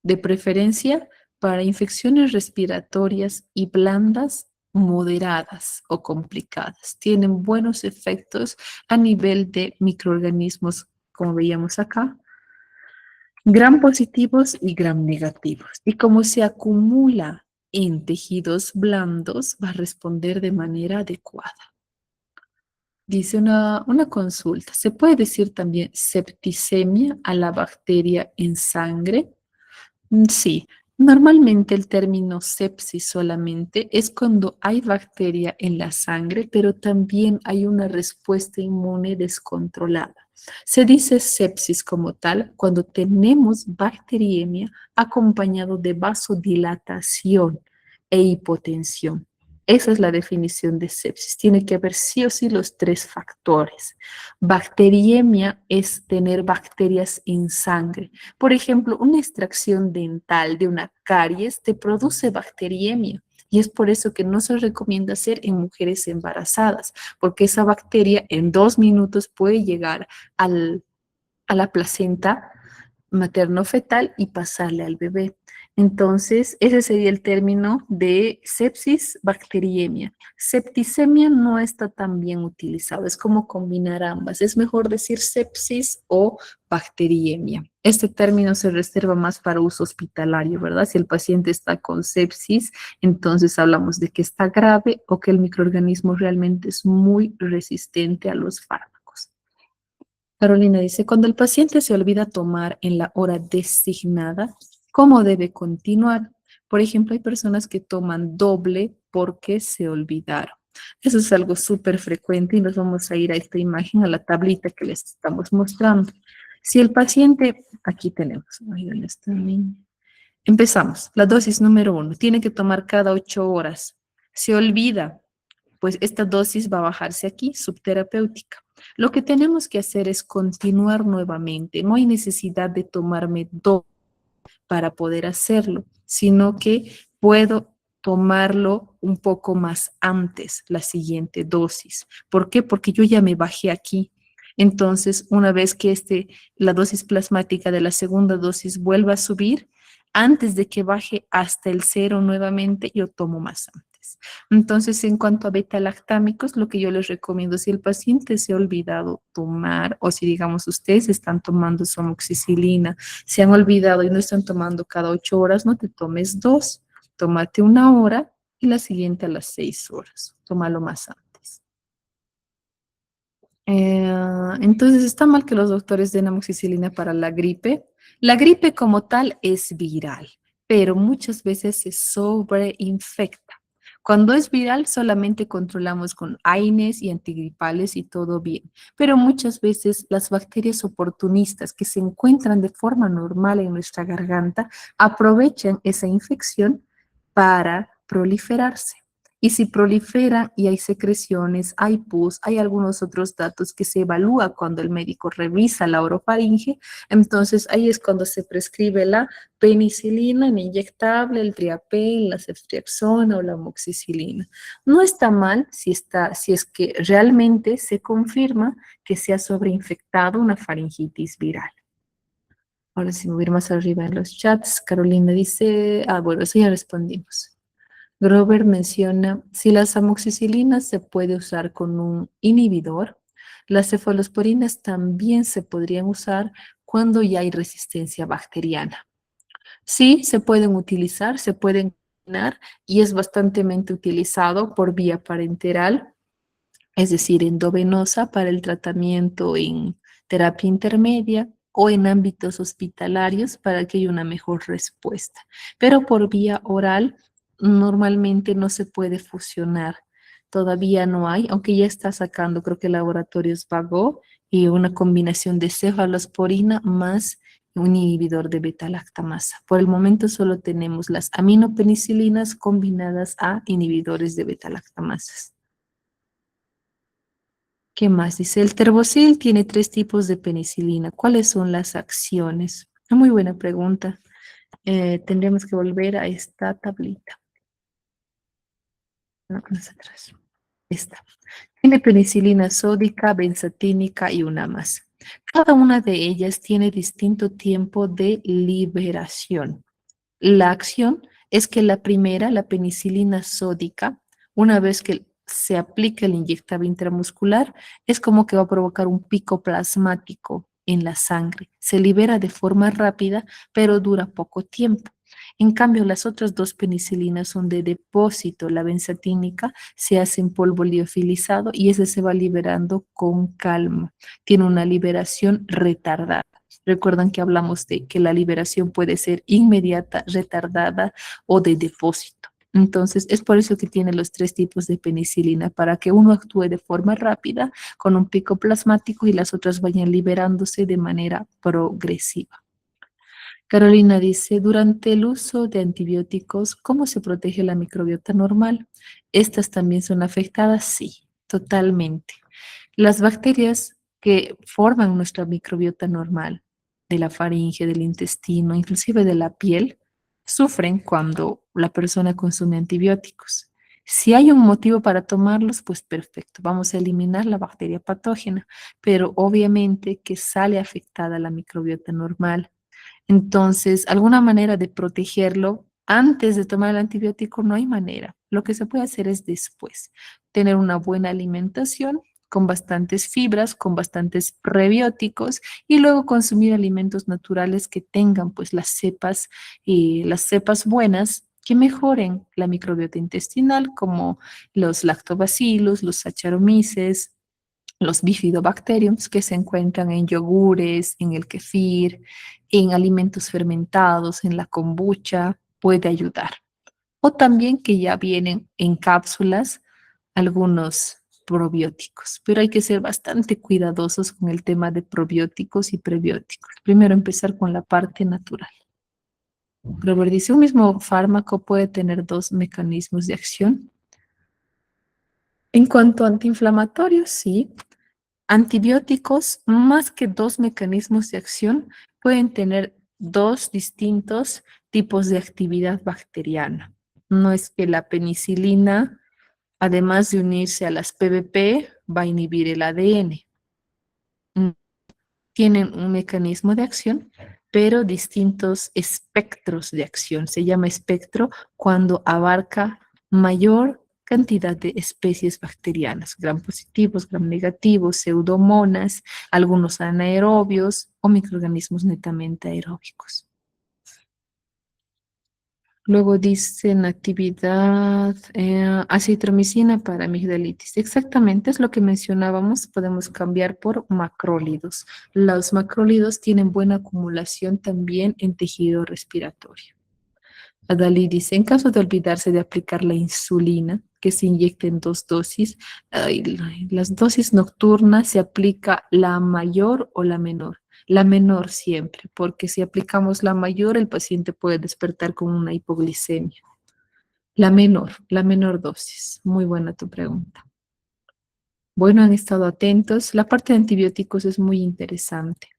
de preferencia, para infecciones respiratorias y blandas moderadas o complicadas. Tienen buenos efectos a nivel de microorganismos, como veíamos acá, gram positivos y gram negativos. Y como se acumula en tejidos blandos, va a responder de manera adecuada. Dice una consulta. ¿Se puede decir también septicemia a la bacteria en sangre? Sí. Normalmente el término sepsis solamente es cuando hay bacteria en la sangre, pero también hay una respuesta inmune descontrolada. Se dice sepsis como tal cuando tenemos bacteriemia acompañado de vasodilatación e hipotensión. Esa es la definición de sepsis. Tiene que haber sí o sí los tres factores. Bacteriemia es tener bacterias en sangre. Por ejemplo, una extracción dental de una caries te produce bacteriemia. Y es por eso que no se recomienda hacer en mujeres embarazadas, porque esa bacteria en 2 minutos puede llegar a la placenta materno-fetal y pasarle al bebé. Entonces, ese sería el término de sepsis, bacteriemia. Septicemia no está tan bien utilizado, es como combinar ambas. Es mejor decir sepsis o bacteriemia. Este término se reserva más para uso hospitalario, ¿verdad? Si el paciente está con sepsis, entonces hablamos de que está grave o que el microorganismo realmente es muy resistente a los fármacos. Carolina dice, cuando el paciente se olvida tomar en la hora designada, ¿cómo debe continuar? Por ejemplo, hay personas que toman doble porque se olvidaron. Eso es algo súper frecuente y nos vamos a ir a esta imagen, a la tablita que les estamos mostrando. Si el paciente, aquí tenemos, ay, ¿dónde está mi? Empezamos, la dosis número 1, tiene que tomar cada 8 horas. Se olvida, pues esta dosis va a bajarse aquí, subterapéutica. Lo que tenemos que hacer es continuar nuevamente. No hay necesidad de tomarme dos para poder hacerlo, sino que puedo tomarlo un poco más antes, la siguiente dosis. ¿Por qué? Porque yo ya me bajé aquí. Entonces, una vez que la dosis plasmática de la segunda dosis vuelva a subir, antes de que baje hasta el cero nuevamente, yo tomo más antes. Entonces, en cuanto a beta-lactámicos, lo que yo les recomiendo, si el paciente se ha olvidado tomar, o si digamos ustedes están tomando su amoxicilina, se han olvidado y no están tomando cada 8 horas, no te tomes dos, tómate 1 hora y la siguiente a las 6 horas. Tómalo más antes. Entonces, está mal que los doctores den amoxicilina para la gripe. La gripe como tal es viral, pero muchas veces se sobreinfecta. Cuando es viral, solamente controlamos con AINES y antigripales y todo bien. Pero muchas veces las bacterias oportunistas que se encuentran de forma normal en nuestra garganta aprovechan esa infección para proliferarse. Y si proliferan y hay secreciones, hay pus, hay algunos otros datos que se evalúa cuando el médico revisa la orofaringe, entonces ahí es cuando se prescribe la penicilina, el inyectable, el Triapen, la ceftriaxona o la amoxicilina. No está mal si es que realmente se confirma que se ha sobreinfectado una faringitis viral. Ahora sí me voy a ir más arriba en los chats. Carolina dice, bueno, eso ya respondimos. Grover menciona, si las amoxicilinas se puede usar con un inhibidor, Las cefalosporinas también se podrían usar cuando ya hay resistencia bacteriana. Sí, se pueden utilizar, se pueden combinar y es bastante utilizado por vía parenteral, es decir, endovenosa para el tratamiento en terapia intermedia o en ámbitos hospitalarios para que haya una mejor respuesta. Pero por vía oral normalmente no se puede fusionar. Todavía no hay, aunque ya está sacando, creo que laboratorios Vago y una combinación de cefalosporina más un inhibidor de beta-lactamasa. Por el momento solo tenemos las aminopenicilinas combinadas a inhibidores de beta-lactamasas. ¿Qué más? Dice, el terbosil tiene tres tipos de penicilina. ¿Cuáles son las acciones? Una muy buena pregunta. Tendríamos que volver a esta tablita. No, más atrás. Esta. Tiene penicilina sódica, benzatínica y una más. Cada una de ellas tiene distinto tiempo de liberación. La acción es que la primera, la penicilina sódica, una vez que se aplica el inyectable intramuscular, es como que va a provocar un pico plasmático en la sangre. Se libera de forma rápida, pero dura poco tiempo. En cambio, las otras dos penicilinas son de depósito. La benzatínica se hace en polvo liofilizado y ese se va liberando con calma. Tiene una liberación retardada. Recuerdan que hablamos de que la liberación puede ser inmediata, retardada o de depósito. Entonces, es por eso que tiene los tres tipos de penicilina, para que uno actúe de forma rápida, con un pico plasmático y las otras vayan liberándose de manera progresiva. Carolina dice, durante el uso de antibióticos, ¿cómo se protege la microbiota normal? ¿Estas también son afectadas? Sí, totalmente. Las bacterias que forman nuestra microbiota normal, de la faringe, del intestino, inclusive de la piel, sufren cuando la persona consume antibióticos. Si hay un motivo para tomarlos, pues perfecto, vamos a eliminar la bacteria patógena, pero obviamente que sale afectada la microbiota normal. Entonces, alguna manera de protegerlo antes de tomar el antibiótico no hay manera. Lo que se puede hacer es después tener una buena alimentación con bastantes fibras, con bastantes prebióticos y luego consumir alimentos naturales que tengan pues las cepas buenas que mejoren la microbiota intestinal como los lactobacillus, los Saccharomyces, los bifidobacteriums que se encuentran en yogures, en el kefir, en alimentos fermentados, en la kombucha, puede ayudar. O también que ya vienen en cápsulas algunos probióticos, pero hay que ser bastante cuidadosos con el tema de probióticos y prebióticos. Primero empezar con la parte natural. Robert dice, un mismo fármaco puede tener dos mecanismos de acción. En cuanto a antiinflamatorios, sí. Antibióticos, más que dos mecanismos de acción, pueden tener dos distintos tipos de actividad bacteriana. No es que la penicilina, además de unirse a las PBP, va a inhibir el ADN. Tienen un mecanismo de acción, pero distintos espectros de acción. Se llama espectro cuando abarca mayor cantidad de especies bacterianas, gram positivos, gram negativos, pseudomonas, algunos anaerobios o microorganismos netamente aeróbicos. Luego dicen actividad acitromicina para amigdalitis. Exactamente, es lo que mencionábamos. Podemos cambiar por macrólidos. Los macrólidos tienen buena acumulación también en tejido respiratorio. Adalí dice, en caso de olvidarse de aplicar la insulina, que se inyecta en dos dosis, las dosis nocturnas se aplica la mayor o la menor. La menor siempre, porque si aplicamos la mayor, el paciente puede despertar con una hipoglicemia. La menor dosis. Muy buena tu pregunta. Bueno, han estado atentos. La parte de antibióticos es muy interesante.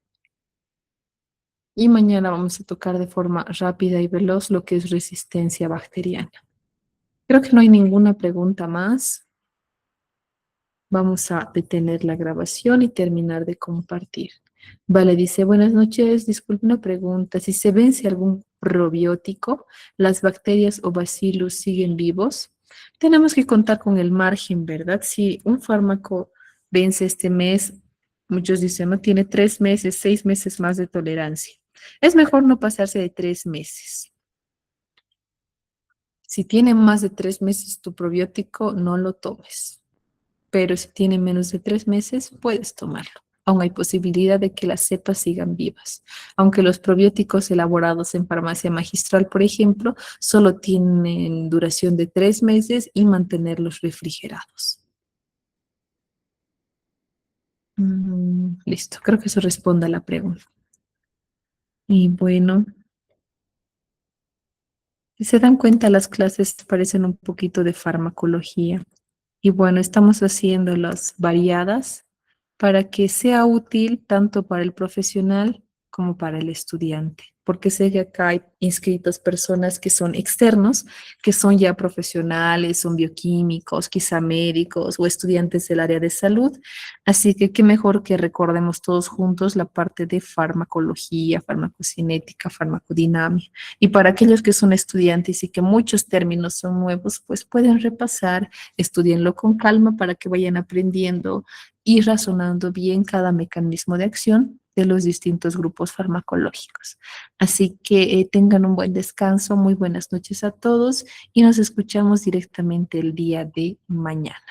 Y mañana vamos a tocar de forma rápida y veloz lo que es resistencia bacteriana. Creo que no hay ninguna pregunta más. Vamos a detener la grabación y terminar de compartir. Vale, dice, buenas noches, disculpe una pregunta. Si se vence algún probiótico, ¿las bacterias o bacilos siguen vivos? Tenemos que contar con el margen, ¿verdad? Si un fármaco vence este mes, muchos dicen, no tiene 3 meses, 6 meses más de tolerancia. Es mejor no pasarse de 3 meses. Si tiene más de 3 meses tu probiótico, no lo tomes. Pero si tiene menos de 3 meses, puedes tomarlo. Aún hay posibilidad de que las cepas sigan vivas. Aunque los probióticos elaborados en farmacia magistral, por ejemplo, solo tienen duración de 3 meses y mantenerlos refrigerados. Listo, creo que eso responde a la pregunta. Y bueno, si se dan cuenta, las clases parecen un poquito de farmacología. Y bueno, estamos haciéndolas variadas para que sea útil tanto para el profesional como para el estudiante. Porque sé que acá hay inscritas personas que son externos, que son ya profesionales, son bioquímicos, quizá médicos o estudiantes del área de salud. Así que qué mejor que recordemos todos juntos la parte de farmacología, farmacocinética, farmacodinámica. Y para aquellos que son estudiantes y que muchos términos son nuevos, pues pueden repasar, estudienlo con calma para que vayan aprendiendo y razonando bien cada mecanismo de acción de los distintos grupos farmacológicos. Así que tengan un buen descanso, muy buenas noches a todos y nos escuchamos directamente el día de mañana.